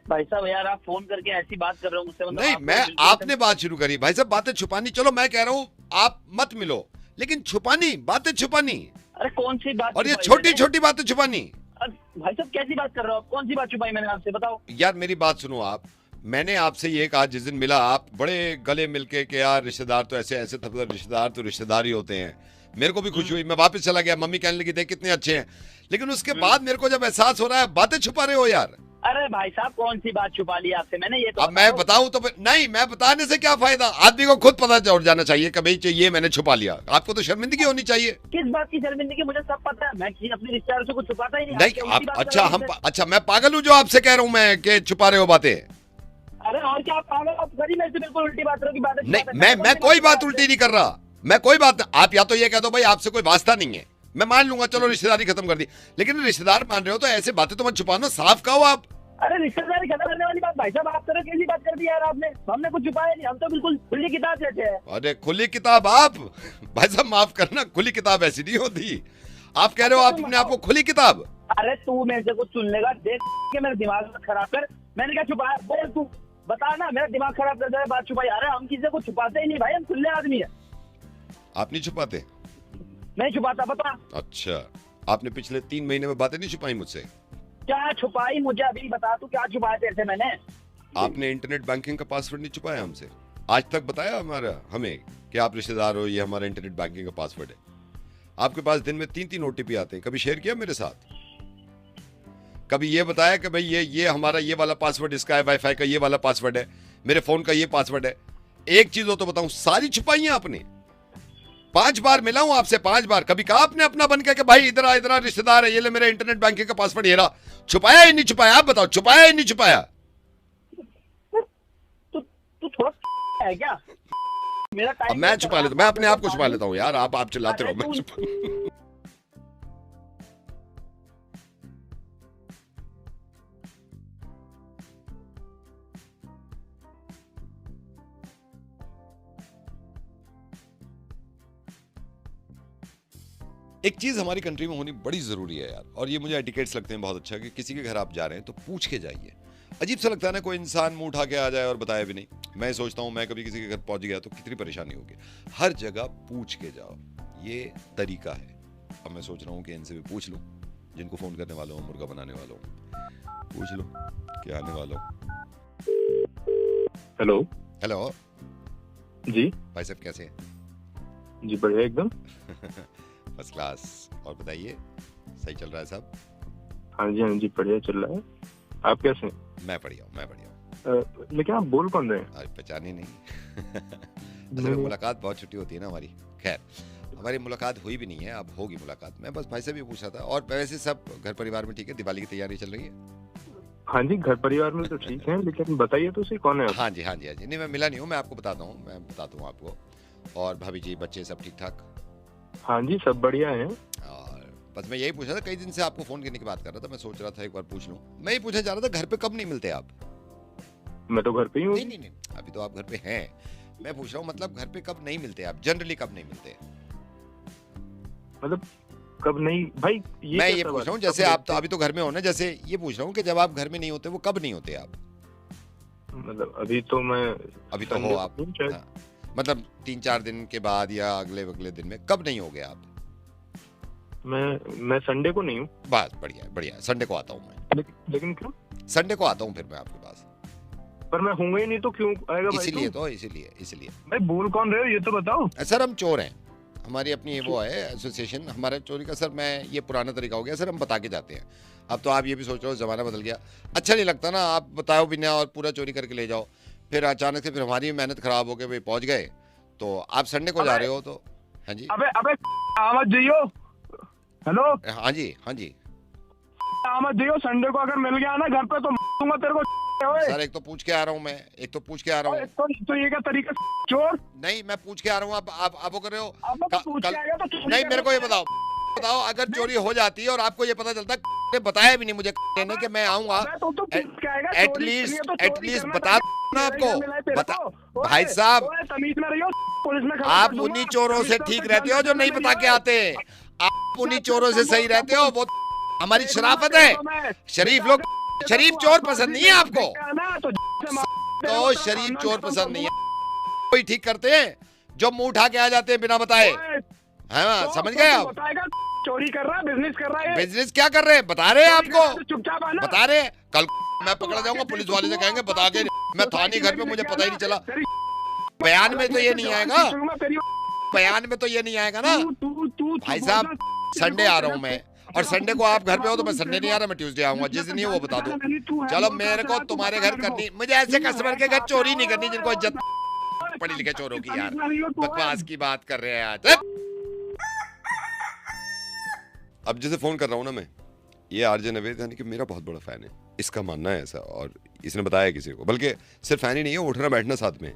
भाई साहब यार आप फोन करके ऐसी बात कर रहे हो मुझसे, मतलब नहीं आपने बात शुरू करी भाई साहब, बातें छुपानी। चलो मैं कह रहा हूँ आप मत मिलो, लेकिन बातें छुपानी। अरे कौन सी बात? और ये छोटी बातें छुपानी। भाई साहब कैसी बात कर रहे हो आप? कौन सी बात छुपाई मैंने आपसे, बताओ यार। मेरी बात सुनो आप, मैंने आपसे ये कहा जिस दिन मिला आप बड़े गले मिलके कि यार रिश्तेदार तो ऐसे रिश्तेदार ही होते हैं। मेरे को भी खुशी हुई, मैं वापस चला गया। मम्मी कहने लगी देख कितने अच्छे हैं, लेकिन उसके बाद मेरे को जब एहसास हो रहा है बातें छुपा रहे हो यार। अरे भाई साहब कौन सी बात छुपा ली आपसे मैंने? ये तो अब मैं बताऊं तो नहीं, मैं बताने से क्या फायदा? आदमी को खुद पता चल जाना चाहिए कि भाई ये मैंने छुपा लिया। आपको तो शर्मिंदगी होनी चाहिए। किस बात की शर्मिंदगी? मुझे सब पता है, मैं अपने रिश्तेदारों से कुछ छुपाता ही नहीं। नहीं अच्छा मैं पागल हूँ जो आपसे कह रहा हूँ मैं कि छुपा रहे हो बातें? अरे और क्या आप पागल? आप कभी मेरे से बिल्कुल उल्टी बात करो की बात नहीं मैं कोई बात उल्टी नहीं कर रहा, मैं कोई बात। आप या तो ये कह दो भाई आपसे कोई वास्ता नहीं है, मैं मान लूंगा, चलो रिश्तेदारी खत्म कर दी। लेकिन रिश्तेदार मान रहे हो तो ऐसे बातें तो मत छुपाना, साफ कहो आप। अरे रिश्तेदारी खत्म करने वाली बात भाई साहब आप तरह कैसी बात कर दी यार आपने? हमने कुछ छुपाया नहीं, हम तो बिल्कुल खुली किताब जैसे हैं। अरे खुली किताब आप? भाई साहब माफ करना, खुली किताब ऐसी नहीं होती। आप कह रहे हो आप अपने आप को खुली किताब? अरे तू मेरे से कुछ सुन लेगा, देख के मेरा दिमाग खराब कर। मैंने क्या छुपाया? बोल तू बता ना, मेरा दिमाग खराब कर दे बात छुपाई। अरे हम किसी को छुपाते ही नहीं भाई, हम खुले आदमी है। आप नहीं छुपाते? नहीं छुपाता, बता। अच्छा आपने पिछले 3 महीने में बातें नहीं छुपाई मुझसे? क्या छुपाई मुझे अभी बता, तू क्या छुपाया तेरे से मैंने? आपने इंटरनेट बैंकिंग का पासवर्ड नहीं छुपाया हमसे? आज तक बताया हमें कि आप रिश्तेदार हो, ये हमारा इंटरनेट बैंकिंग का पासवर्ड है। आपके पास दिन में 3 OTP आते हैं, कभी शेयर किया मेरे साथ? कभी ये बताया कि भाई ये हमारा ये वाला पासवर्ड इसका है, वाईफाई का ये वाला पासवर्ड है, मेरे फोन का ये पासवर्ड है? एक चीज हो तो बताऊं, सारी छुपाई है आपने। 5 बार मिला हूं आपसे, 5 बार। कभी कहा आपने अपना बन के कि भाई इधर आ रिश्तेदार है, ये ले मेरे इंटरनेट बैंकिंग का पासवर्ड, ये रहा। छुपाया ही नहीं छुपाया? आप बताओ, छुपाया ही नहीं छुपाया? तू थोड़ा है क्या? मेरा अब टाइम मैं छुपा लेता, मैं अपने आप को छुपा लेता हूँ यार। आप चिल्लाते रहो, मैं छुपा। एक चीज हमारी कंट्री में होनी बड़ी जरूरी है यार, और ये मुझे एटिकेट्स लगते हैं बहुत अच्छा, कि किसी के घर आप जा रहे हैं तो पूछ के जाइए। अजीब सा लगता है ना कोई इंसान मुंह उठा के आ जाए और बताया भी नहीं। मैं सोचता हूँ मैं कभी किसी के घर पहुंच गया तो कितनी परेशानी होगी। हर जगह पूछ के जाओ, ये तरीका है। अब मैं सोच रहा हूँ कि इनसे भी पूछ लूँ, जिनको फोन करने वाला हूँ, मुर्गा बनाने वाला हूँ, पूछ लो क्या आने वाला हूँ। हेलो। हेलो जी भाई साहब, कैसे हैं? जी बढ़िया एकदम। First class. और बताइए, सही चल रहा है सब? हाँ जी बढ़िया चल रहा है। आप कैसे हैं? मैं बढ़िया हूँ। लेकिन आप बोल कौन रहे हैं? आज पहचान ही नहीं। असल में मुलाकात बहुत छुट्टी होती है ना हमारी। खैर, हमारी मुलाकात हुई भी नहीं है, अब होगी मुलाकात। मैं बस भाई से भी पूछा था। और वैसे सब घर परिवार में ठीक है? दिवाली की तैयारी चल रही है? हाँ जी, घर परिवार में तो ठीक है, लेकिन बताइए तो सही कौन है आप? हाँ जी। नहीं, मैं मिला नहीं हूँ, मैं आपको बताता हूँ, मैं बताता हूँ आपको। और भाभी जी, बच्चे सब ठीक ठाक? हाँ जी, सब बढ़िया है। और बस मैं यही पूछा था, कई दिन से आपको फोन करने की बात कर रहा था। मैं सोच रहा था एक बार पूछ लूं। मैं ये पूछना चाह रहा था, घर पे कब नहीं मिलते आप? मैं तो घर पे ही हूँ। नहीं, अभी तो आप घर पे हैं। मैं पूछ रहा हूँ मतलब घर पे कब नहीं मिलते आप? जनरली कब नहीं मिलते? मतलब कब नहीं भाई? मैं ये पूछ रहा हूँ, जैसे आप तो अभी तो घर में हो ना, जैसे ये पूछ रहा हूँ कि जब आप घर में नहीं होते वो कब नहीं होते आप? मतलब अभी तो मैं, अभी तो हो आप, मतलब 3-4 दिन के बाद या अगले दिन में कब नहीं हो गए आप? मैं संडे को नहीं हूँ। बस बढ़िया, संडे को आता हूँ मैं। लेकिन क्यों? संडे को आता हूँ फिर मैं आपके पास। पर मैं हूँगा ही नहीं तो क्यों आएगा भाई? इसीलिए भाई बोल कौन रहे हो ये तो बताओ। सर हम चोर हैं, हमारी अपनी वो है एसोसिएशन, हमारा चोरी का। सर मैं, ये पुराना तरीका हो गया सर, हम बता के जाते हैं। अब तो आप ये भी सोच रहे हो जमाना बदल गया, अच्छा नहीं लगता ना, आप बताओ भी ना और पूरा चोरी करके ले जाओ, फिर अचानक से फिर हमारी मेहनत खराब हो गई, भाई पहुंच गए तो आप संडे को जा रहे हो तो। हाँ जी। अबे आवाज दियो। हेलो। हाँ जी आवाज दियो। संडे को अगर मिल गया ना घर पे तो दूंगा तेरे को। सर एक तो पूछ के आ रहा हूँ मैं, तो ये क्या तरीका चोर? नहीं, मैं पूछ के आ रहा हूँ, आप वो कर रहे हो। तो नहीं, मेरे को ये बताओ अगर चोरी हो जाती है और आपको ये पता चलता है, बताया भी नहीं मुझे ने कि मैं आऊंगा, एटलीस्ट बता ना आपको। भाई साहब, आप उन्हीं चोरों से ठीक रहते हो जो नहीं बता के आते, आप उन्हीं चोरों से सही रहते हो, वो हमारी शराफत है। शरीफ चोर पसंद नहीं है आपको, तो शरीफ चोर पसंद नहीं है। कोई ठीक करते हैं जो मुंह उठा के आ जाते हैं बिना बताए। हाँ, समझ गए आप? चोरी कर रहा है, बिजनेस कर रहा है। बिजनेस क्या कर रहे हैं बता रहे हैं आपको, चुपचाप आना। बता रहे हैं। कल मैं पकड़ा जाऊंगा, पुलिस वाले से कहेंगे बता के मैं था नहीं घर पे, मुझे पता ही नहीं चला। बयान में तो ये नहीं आएगा, बयान में तो ये नहीं आएगा ना। भाई साहब, संडे आ रहा हूँ मैं, और संडे को आप घर पे हो तो मैं संडे नहीं आ रहा, मैं ट्यूसडे आऊंगा। जिस दिन वो बता दो। चलो, मेरे को तुम्हारे घर करनी, मुझे ऐसे कस्टमर के घर चोरी नहीं करनी जिनको इज्जत पढ़ी लिखे चोरों की। यार बकवास की बात कर रहे हैं आज। अब जैसे फोन कर रहा हूँ ना मैं, ये आरजे नवेद यानी कि मेरा बहुत बड़ा फैन है, इसका मानना है ऐसा, और इसने बताया किसी को, बल्कि सिर्फ फैन ही नहीं है, उठना बैठना साथ में।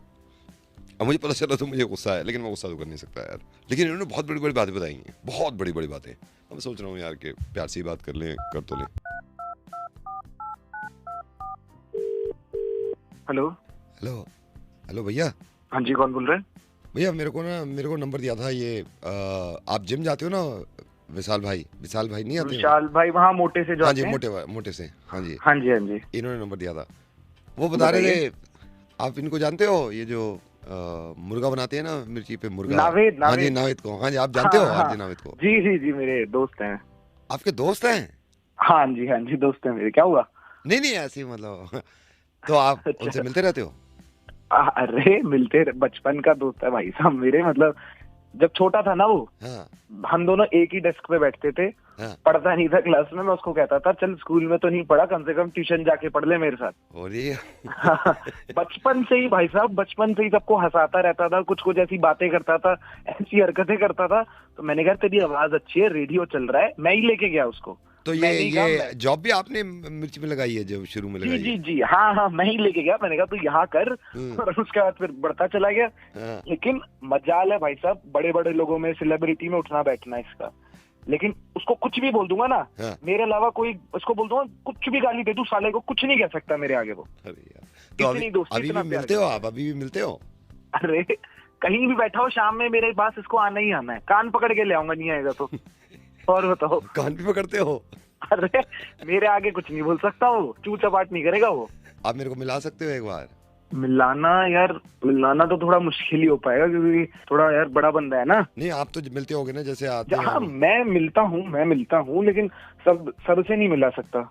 अब मुझे पता चला तो मुझे गुस्सा है, लेकिन मैं गुस्सा तो कर नहीं सकता यार। लेकिन इन्होंने बहुत बड़ी बड़ी बातें बताई हैं, बहुत बड़ी बड़ी बातें। अब सोच रहा हूँ यार कि प्यार से ही बात कर लें, कर तो लें। हेलो हेलो भैया। हाँ जी, कौन बोल रहे हैं? भैया मेरे को नंबर दिया था ये, आप जिम जाते हो ना, विशाल भाई नहीं आते? विशाल भाई वहाँ मोटे से जो हाँ जी, मोटे से। हाँ जी। इन्होंने नंबर दिया था, वो बता रहे थे आप इनको जानते हो, ये जो मुर्गा बनाते हैं ना मिर्ची पे, मुर्गा। नावेद। हाँ जी, नावेद को। हाँ जी, आप जानते हो? हाँ जी, नावेद को। जी मेरे दोस्त हैं। आपके दोस्त हैं? हाँ जी दोस्त हैं मेरे। क्या हुआ? नहीं ऐसे मतलब तो आप उनसे मिलते रहते हो? अरे मिलते, बचपन का दोस्त है भाई साहब मेरे। मतलब जब छोटा था ना वो, हाँ। हम दोनों एक ही डेस्क पे बैठते थे हाँ। पढ़ता नहीं था क्लास में, मैं उसको कहता था चल स्कूल में तो नहीं पढ़ा, कम से कम ट्यूशन जाके पढ़ ले मेरे साथ। और ये बचपन से ही भाई साहब, बचपन से ही सबको हंसाता रहता था, कुछ कुछ ऐसी बातें करता था, ऐसी हरकतें करता था। तो मैंने कहा तेरी आवाज अच्छी है, रेडियो चल रहा है, मैं ही लेके गया उसको। तो ये जॉब भी आपने मिर्च में लगाई है, जब शुरू में लगाई? जी जी जी, हाँ, मैं ही लेके गया। मैंने कहा तू यहाँ कर, और उसके बाद फिर बढ़ता चला गया। लेकिन मजाल है भाई साहब, बड़े बड़े लोगों में, सेलिब्रिटी में उठना बैठना इसका। लेकिन उसको कुछ भी बोल दूंगा ना, मेरे अलावा कोई, उसको बोल दूंगा कुछ भी गाली दे दूं साले को, कुछ नहीं कह सकता मेरे आगे वो। अरे यार, तो अभी भी मिलते हो आप? अभी भी मिलते हो? अरे कहीं भी बैठा हो शाम में मेरे पास, इसको आना ही आना है, कान पकड़ के ले आऊंगा, नहीं आएगा तो। और बताओ। कान भी पकड़ते हो? अरे मेरे आगे कुछ नहीं बोल सकता वो, चू चपाट नहीं करेगा वो। आप मेरे को मिला सकते हो एक बार? मिलाना तो थोड़ा मुश्किल ही हो पाएगा, क्योंकि थोड़ा यार बड़ा बंदा है ना। नहीं, आप तो मिलते होगे ना, जैसे आते हाँ, मैं मिलता हूँ, लेकिन सर से नहीं मिला सकता।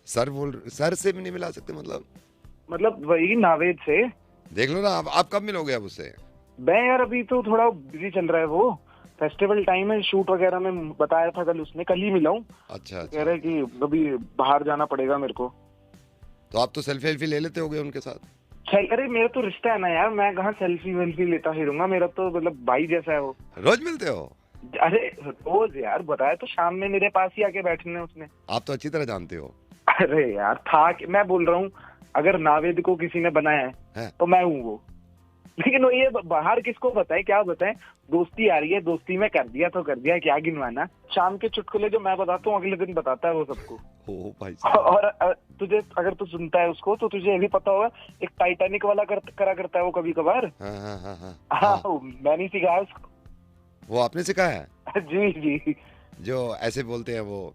सर से भी नहीं मिला सकते? मतलब वही नावेद से। देख लो ना, आप कब मिलोगे अब उससे? मैं यार अभी तो थोड़ा बिजी चल रहा है, वो फेस्टिवल टाइम है, शूट वगैरह में बताया था कल उसने, कल ही मिला हूँ। अच्छा। कह रहा है कि अभी बाहर जाना पड़ेगा मेरे को। तो आप तो सेल्फी ले लेते होगे उनके साथ? अरे मेरा तो रिश्ता है ना यार, मैं कहाँ सेल्फी वेल्फी लेता ही रहूंगा, मेरा तो मतलब भाई जैसा है वो। रोज मिलते हो? अरे रोज यार, बताया तो शाम में मेरे पास ही आके बैठने उसने। आप तो अच्छी तरह जानते हो। अरे यार था, मैं बोल रहा हूँ अगर नावेद को किसी ने बनाया है तो मैं हूँ वो। लेकिन वो ये बाहर किसको बताए, क्या बताए, दोस्ती आ रही है, दोस्ती में कर दिया तो कर दिया, क्या गिनवाना। शाम के चुटकुले जो मैं बताता हूँ अगले दिन बताता है वो सबको। ओ भाई। और तुझे, अगर तू सुनता है उसको तो तुझे ये भी पता होगा, एक टाइटैनिक वाला करा करता है वो कभी कभार। हाँ, मैंने सिखाया उसको। वो आपने सिखाया? जी जी। जो ऐसे बोलते हैं वो,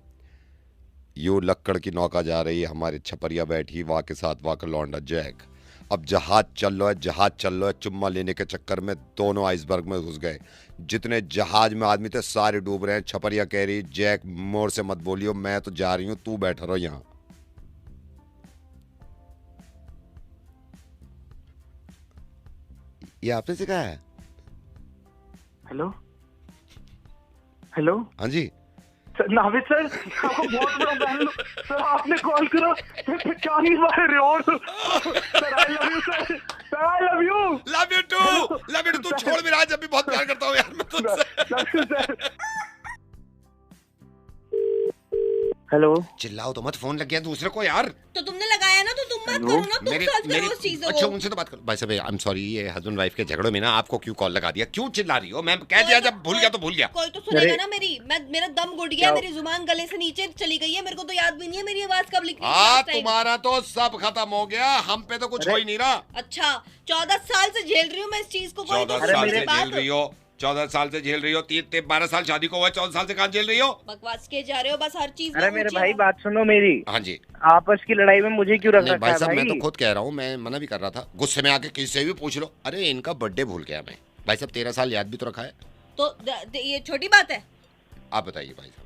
यो लक्कड़ की नौका जा रही है, हमारे छपरिया बैठी वाह के साथ वाह का लौंडा जैक। अब जहाज चल रहा है, चुम्मा लेने के चक्कर में दोनों आइसबर्ग में घुस गए। जितने जहाज में आदमी थे सारे डूब रहे हैं। छपरिया कह रही जैक मोर से मत बोलियो, मैं तो जा रही हूं, तू बैठा रहो यहाँ। ये आपने सिखाया है? हेलो। हाँ जी सर, नाविद सर, आपको बहुत बड़ा फैन सर, आपने कॉल करो, मैं पहचान नहीं पा रहे हो sir. I love you sir, I love you too. तू छोड़ मेरा, जब भी बहुत प्यार करता हूँ यार मैं तुझसे। हेलो। चिल्लाओ तो मत, फोन लग गया दूसरे को यार। तो तुमने लगाया ना, तो तुम बात करो ना, तुम सॉल्व करो उस चीज को। अच्छा, उनसे तो बात करो। भाई साहब आई एम सॉरी, ये हस्बैंड वाइफ के झगड़ों में ना आपको क्यों कॉल लगा दिया? क्यों चिल्ला रही हो? मैं कह दिया जब भूल गया तो भूल गया। कोई तो सुनेगा ना मेरी, मेरा दम घुट गया, मेरी जुबान गले से नीचे चली गई है, मेरे को तो याद भी नहीं है मेरी आवाज कब लिखी थी। तुम्हारा तो सब खत्म हो गया, हम पे तो कुछ हो ही नहीं रहा। अच्छा, 14 साल से झेल रही हूँ मैं इस चीज को। 14 साल से झेल रही हो, 14 साल से झेल रही हो, 12 साल शादी को हुआ, 14 साल से कहाँ झेल रही हो? बकवास के जा रहे हो बस हर चीज। अरे मेरे भाई बात सुनो मेरी। हाँ जी। आपस की लड़ाई में मुझे क्यों रखा है भाई साहब? मैं तो खुद कह रहा हूँ, मैं मना भी कर रहा था, गुस्से में आके किसी से भी पूछ लो। अरे इनका बर्थडे भूल गया मैं। भाई साहब 13 साल याद भी तो रखा है, तो ये छोटी बात है? आप बताइए भाई साहब।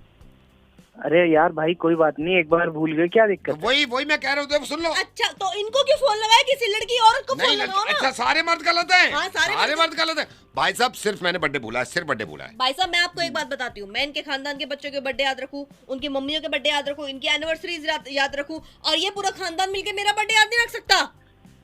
अरे यार भाई कोई बात नहीं, एक बार भूल गए, क्या दिक्कत? तो वही मैं कह रहा हूँ, सुन लो। अच्छा, तो इनको क्यों फोन लगाया? किसी लड़की औरत को फोन लगाओ ना। अच्छा, सारे मर्द गलत हैं? हाँ, सारे मर्द गलत हैं। भाई साहब सिर्फ मैंने बर्थडे भूला है, सिर्फ बर्थडे भूला है। भाई साहब मैं आपको एक बात बताती हूँ, मैं इनके खानदान के बच्चों के बर्थडे याद रखूं, उनकी मम्मियों के बर्थडे याद रखूं, इनकी एनिवर्सरीज याद रखूं, और ये पूरा खानदान मिलके मेरा बर्थडे याद नहीं रख सकता।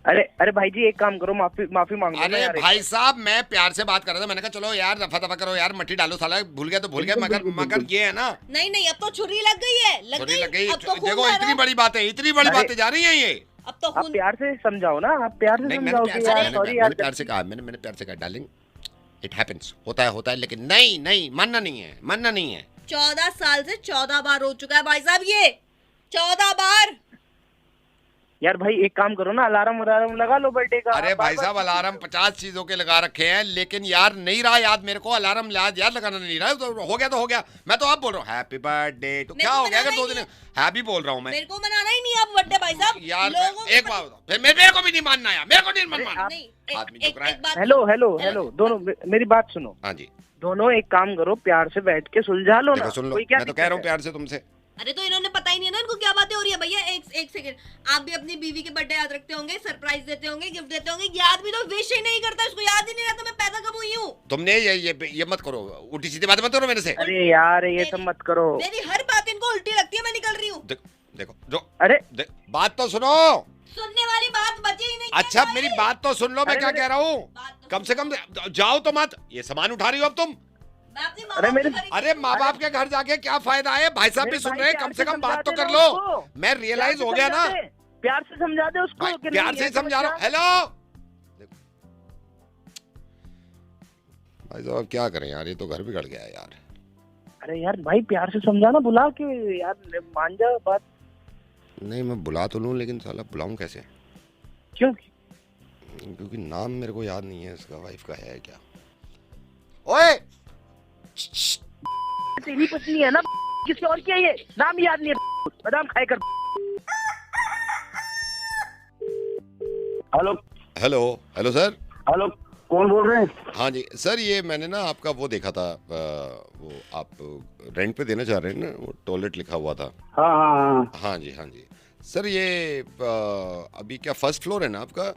अरे भाई जी एक काम करो, माफी मांगो। अरे भाई साहब मैं प्यार से बात कर रहा था, मैंने कहा चलो यार रफा दफा करो यार, मट्टी डालो, साला भूल गया तो भूल गया, मगर ये है ना। नहीं, अब तो छुरी लग गई है, लग गई। अब तो देखो इतनी बड़ी बातें जा रही हैं ये। अब तो आप प्यार से समझाओ ना, आप प्यार से समझाओ। मैंने प्यार से कहा, मैंने प्यार से कहा डार्लिंग, इट हैपेंस, होता है, लेकिन नहीं मानना नहीं है। 14 साल से 14 बार हो चुका है भाई साहब, ये 14 बार। यार भाई एक काम करो ना, अलार्म लगा लो बर्थडे का। अरे भाई साहब अलार्म 50 चीजों के लगा रखे हैं, लेकिन यार नहीं रहा याद मेरे को, अलार्म याद लगाना नहीं रहा। तो हो गया तो हो गया। मैं तो आप बोल रहा हूँ हैप्पी बर्थडे, तो क्या हो गया अगर 2 दिन हैप्पी बोल रहा हूँ मैं। मेरे को मनाना ही नहीं आप बर्थडे भाई साहब यार। एक बात बताओ, फिर मेरे को भी नहीं मानना यार, मेरे को नहीं मानना। हेलो दोनों मेरी बात सुनो। हाँ जी। दोनों एक काम करो, प्यार से बैठ के सुलझा लो ना। सुन लो, मैं तो कह रहा हूँ प्यार से तुमसे। अरे तो इन्होंने पता ही नहीं है ना इनको क्या बातें हो रही है। भैया एक सेकंड, आप भी अपनी बीवी के बर्थडे याद रखते होंगे, सरप्राइज देते होंगे, गिफ्ट देते होंगे, याद भी तो विश ही नहीं करता, इसको याद ही नहीं रहता मैं पैदा कब हुई हूँ। तुमने ये मत करो, उल्टी सीधी बातें मत करो मेरे से। अरे यार ये सब मत करो। मेरी हर बात इनको उल्टी लगती है, मैं निकल रही हूँ। देखो जो अरे बात तो सुनो। सुनने वाली बात बची ही नहीं। अच्छा मेरी बात तो सुन लो, मैं क्या कह रहा हूँ। बात कम से कम जाओ तो मत, ये सामान उठा रही हो अब तुम। मैं अपनी माँ अरे बाप मेरे- की खरीद- अरे माँ बाप के घर जाके क्या फायदा है, भाई साहब भी मेरे सुन भाई रहे हैं, प्यार कम से से कम बात तो समझा कर दे लो। उसको। मैं रियलाइज हो गया ना। प्यार से समझा दे उसको भाई, कि प्यार नहीं, से ये समझा रहा हूँ। समस्या- हेलो भाई साहब क्या करें यार, ये तो घर बिगड़ गया है यार। अरे यार भाई प्यार से समझाना, बुला के यार मान जा बात। नहीं मैं बुला तो लूँ, लेकिन साला बुलाऊं कैसे? क्यों? क्योंकि नाम मेरे को याद नहीं है इसका, वाइफ का है क्या? ओए तेरी पत्नी है ना, किसी और की है ये, नाम याद नहीं है, बादाम खाए कर। Hello hello hello sir. Hello, कौन बोल रहे हैं? हाँ जी सर, ये मैंने ना आपका वो देखा था, वो आप रेंट पे देना चाह रहे हैं ना, वो टॉयलेट लिखा हुआ था। हाँ हाँ हाँ हाँ जी हाँ जी सर, ये अभी क्या फर्स्ट फ्लोर है ना आपका?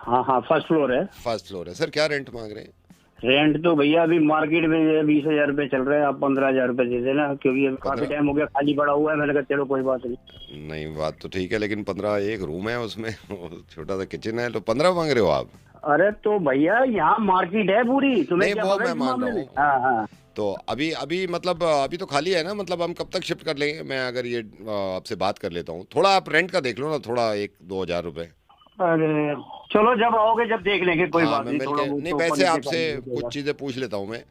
हाँ हाँ, फर्स्ट फ्लोर है। फर्स्ट फ्लोर है सर, क्या रेंट मांग रहे हैं? रेंट तो भैया अभी मार्केट में 20,000 रुपए चल रहे हैं, आप 15,000 रुपए दे देना, क्योंकि अभी काफी 15? टाइम हो गया खाली पड़ा हुआ है। मैंने कहा चलो कोई बात नहीं। नहीं बात तो ठीक है, लेकिन 15 एक रूम है उसमें, छोटा सा किचन है, तो 15 मांग रहे हो आप? अरे तो भैया यहाँ मार्केट है पूरी, तुम्हें नहीं, क्या वो पता है मैं इस मान मामले रहा में? हूँ। हाँ हाँ, तो अभी मतलब अभी तो खाली है ना, मतलब हम कब तक शिफ्ट कर लेंगे? मैं अगर ये आपसे बात कर लेता हूँ, थोड़ा आप रेंट का देख लो ना, थोड़ा 1-2 हज़ार रुपए। अरे चलो जब आओगे जब देख लेंगे, कोई हाँ, बात मैं नहीं। मिल थोड़ा के बहुत नहीं, तो वैसे ऊपर नीचे आपसे कर लीजिएगा। कुछ चीजें पूछ लेता हूँ मैं।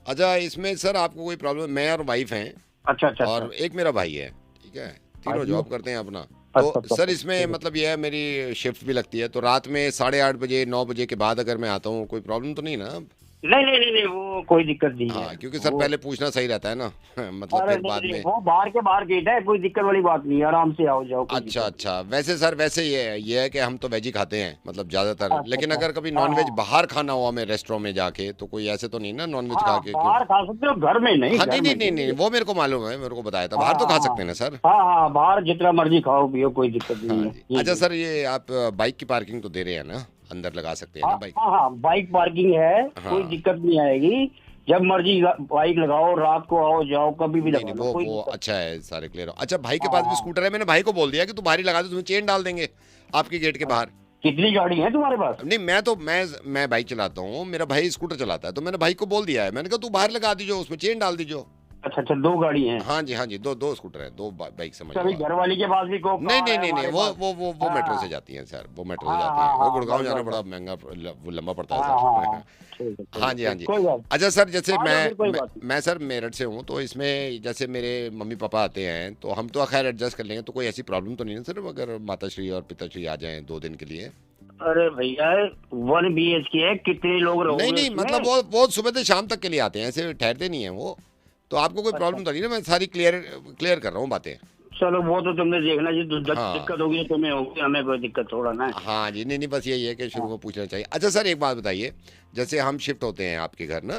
अच्छा इसमें सर आपको कोई प्रॉब्लम? मैं और वाइफ हैं, अच्छा अच्छा और अच्छा। एक मेरा भाई है, ठीक है, तीनों भाई जॉब है? करते हैं अपना। अच्छा, तो अच्छा, सर इसमें मतलब ये है, मेरी शिफ्ट भी लगती है, तो रात में 8:30 बजे 9 बजे के बाद अगर मैं आता हूँ, कोई प्रॉब्लम तो नहीं ना? नहीं नहीं नहीं नहीं, वो कोई दिक्कत नहीं हाँ है। क्योंकि सर वो- पहले पूछना सही रहता है ना। मतलब अरे फिर नहीं, बाद नहीं, में। वो बाहर के बाहर गेट है, कोई दिक्कत वाली बात नहीं है, आराम से आओ जाओ। कोई अच्छा दिक्कत अच्छा, वैसे सर वैसे ये है कि हम तो वेज ही खाते हैं, मतलब ज्यादातर। अच्छा, लेकिन अच्छा। अगर कभी नॉन वेज हाँ। बाहर खाना हुआ हमें रेस्टोरेंट में जाके, तो कोई ऐसे तो नहीं ना नॉन वेज खा हाँ, के? बाहर खा सकते हो, घर में नहीं। हाँ घर नहीं में नहीं नहीं नहीं, वो मेरे को मालूम है, मेरे को बताया था, बाहर तो खा सकते हैं ना सर? हाँ हाँ, बाहर जितना मर्जी खाओ पियो, कोई दिक्कत नहीं हाँ है। जी। अच्छा सर, ये आप बाइक की पार्किंग तो दे रहे हैं ना, अंदर लगा सकते हैं ना हाँ बाइक? हाँ हाँ, बाइक पार्किंग है, हाँ। कोई दिक्कत नहीं आएगी। जब मर्जी बाइक लगाओ, रात को आओ जाओ, कभी भी नहीं लगा नहीं, लो, कोई वो दिक्कत। अच्छा है, सारे क्लियर हो। अच्छा भाई के पास भी स्कूटर है, मैंने भाई को बोल दिया कि तू बाहर ही लगा दे, तुम्हें चेन डाल देंगे आपके गेट के बाहर। कितनी गाड़ी है तुम्हारे पास? नहीं मैं बाइक चलाता हूँ, मेरा भाई स्कूटर चलाता है, तो मैंने भाई को बोल दिया है, मैंने कहा तू बाहर लगा दीजिए, उसमें चेन डाल दीजिए। अच्छा अच्छा, 2 गाड़ी हैं। हाँ जी, दो स्कूटर है, 2 बाइक समझ लो कभी आप। घर वाली के पास भी को नहीं नहीं नहीं नहीं, वो हाँ। मेट्रो से जाती हैं सर, वो मेट्रो से हाँ, जाती हैं, वो हाँ, गुड़गांव बस, जाना बस, बड़ा महंगा, वो लंबा पड़ता है हाँ हाँ सर। हाँ जी कोई बात। अच्छा सर, जैसे हाँ, फिर कोई बात नहीं। मैं सर मेरठ से हूँ, तो इसमें जैसे मेरे मम्मी पापा आते हैं, तो हम तो खैर एडजस्ट कर लेंगे, तो कोई ऐसी प्रॉब्लम तो नहीं है सर अगर माताश्री और पिताश्री आ जाएं 2 दिन के लिए? अरे भैया 1 BHK है, कितने लोग रहोगे? नहीं नहीं, उसमें? मतलब वो सुबह से शाम तक के लिए आते हैं, ऐसे ठहरते नहीं है वो, तो आपको कोई प्रॉब्लम तो नहीं ना? मैं सारी क्लियर कर रहा हूँ बातें। चलो वो तो तुमने देखना जी, हाँ। दिक्कत होगी तुम्हें होगी, हमें कोई दिक्कत थोड़ा ना है। हाँ जी, नहीं बस यही है कि शुरू में पूछना चाहिए। अच्छा सर एक बात बताइए, जैसे हम शिफ्ट होते हैं आपके घर ना,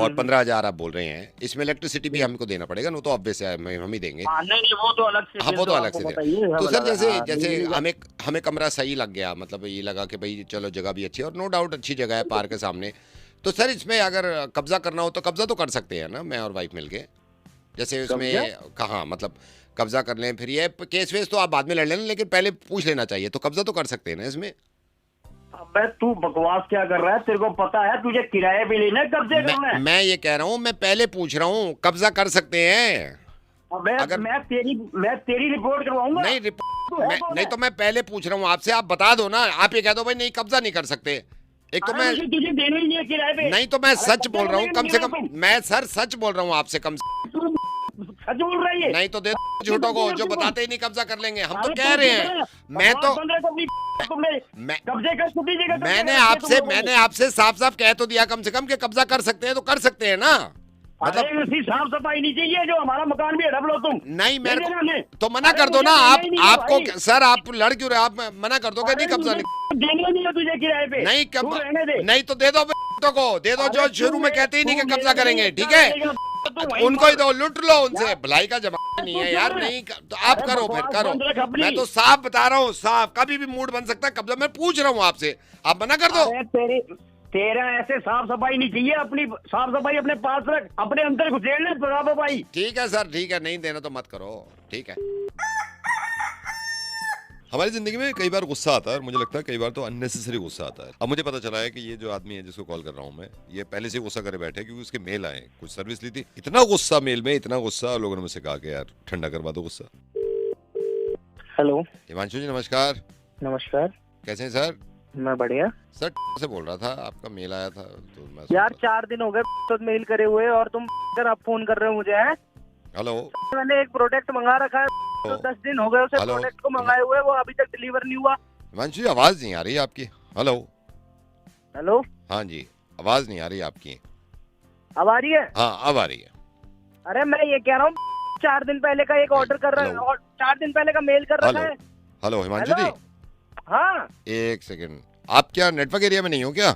और 15,000 आप बोल रहे हैं, इसमें इलेक्ट्रिसिटी भी हमको देना पड़ेगा ना? वो तो ऑब्वियस है, हम ही देंगे। हाँ, नहीं वो तो अलग से। हाँ वो तो अलग से देना। तो सर जैसे हाँ, हमें कमरा सही लग गया, मतलब ये लगा कि भाई चलो जगह भी अच्छी है, और नो डाउट अच्छी जगह है पार्क के सामने, तो सर इसमें अगर कब्जा करना हो तो कब्जा तो कर सकते हैं ना, मैं और वाइफ मिलके? जैसे इसमें कहाँ मतलब कब्जा कर लें, फिर ये केस वेस तो आप बाद में लड़ लेना, लेकिन पहले पूछ लेना चाहिए, तो कब्जा तो कर सकते हैं ना इसमें? अबे तू बकवास क्या कर रहा है? तेरे को पता है तुझे किराए पे लेना है, कब्जे करना है? मैं ये कह रहा हूँ, मैं पहले पूछ रहा हूँ, कब्जा कर सकते हैं? अबे अगर- मैं तेरी रिपोर्ट करवाऊंगा। नहीं नहीं, तो मैं पहले पूछ रहा हूँ आपसे, आप बता दो ना, आप ये कह दो भाई नहीं कब्जा नहीं कर सकते। एक तो मैं तुझे देना ही नहीं है किराए पे। नहीं, तो मैं अरे सच कब्जा बोल रहा हूँ, करेगा कम से नहीं कम तुम। मैं सर सच बोल रहा हूँ आपसे, कम से तू सच बोल रहा है ये? नहीं तो दे दो झूठों को, जो बताते ही नहीं कब्जा कर लेंगे, हम तो अरे कह रहे हैं। मैं तो तुमने मैं कब्जे कर छुट्टी जगह मैंने आपसे साफ साफ कह तो दिया कम से कम कि कब्जा कर सकते हैं तो कर सकते हैं ना, मतलब मतलब साफ सफाई नहीं चाहिए, जो हमारा मकान भी हड़प लो तुम। नहीं मैं देना नहीं। तो मना अरे कर दो मुझे ना देना आप, ही नहीं है आपको भाई। सर आप लड़ क्यों रहे, आप मना कर दो कि नहीं कब्जा नहीं? देना नहीं है तुझे किराए पे। नहीं तू रहने दे। नहीं तो दे दो को, दे दो जो अरे शुरू में तू कहते ही नहीं कि तू कब्जा मेरे करेंगे, लिए ठीक है? तो वहीं उनको ही मार। दो, लूट लो उनसे, भलाई का जमाना नहीं है यार, नहीं तो आप अरे करो, फिर बकवास करो। बंद रख अपनी। मैं तो साफ बता रहा हूँ, साफ, कभी भी मूड बन सकता है कब्जा, मैं पूछ रहा हूँ आपसे, आप मना कर दो। अरे तेरा ऐसे साफ सफाई नहीं चाहिए, अपनी साफ सफाई अपने पास रख, अपने अंदर घुसेड़ ले साफ सफाई। ठीक है सर, ठीक है, नहीं देना तो मत करो, ठीक है। हमारी जिंदगी में कई बार गुस्सा आता है और मुझे लगता है कई बार तो अननेसेसरी गुस्सा आता है। अब मुझे पता चला है कि ये जो आदमी है जिसको कॉल कर रहा हूँ मैं, ये पहले से गुस्सा करे बैठे क्योंकि उसके मेल आए, कुछ सर्विस ली थी, इतना गुस्सा मेल में, इतना गुस्सा, लोगों ने मुझसे कहा कि यार ठंडा करवा दो गुस्सा। हेलो, हिमांशु जी नमस्कार, नमस्कार। कैसे हैं सर? मैं बढ़िया सर से बोल रहा था, आपका मेल आया था तो मैं यार। 4 दिन हो गए तो मेल करे हुए और तुम आप फोन कर रहे हो मुझे, हैं? हेलो, मैंने एक प्रोडक्ट मंगा रखा है तो 10 दिन हो गए उसे हेलो? प्रोडक्ट को मंगाए हुए, वो अभी तक डिलीवर नहीं हुआ। हिमांशु जी आवाज नहीं आ रही आपकी। हेलो हेलो, हाँ जी, आवाज नहीं आ रही आपकी। अब आ रही है? हाँ अब आ रही है। अरे मैं ये कह रहा हूँ 4 दिन पहले का एक ऑर्डर कर रहा है, हेलो? और 4 दिन पहले का मेल कर रखा है। हेलो हिमांशु जी, हेलो? हाँ, एक सेकंड, आप क्या नेटवर्क एरिया में नहीं हो क्या?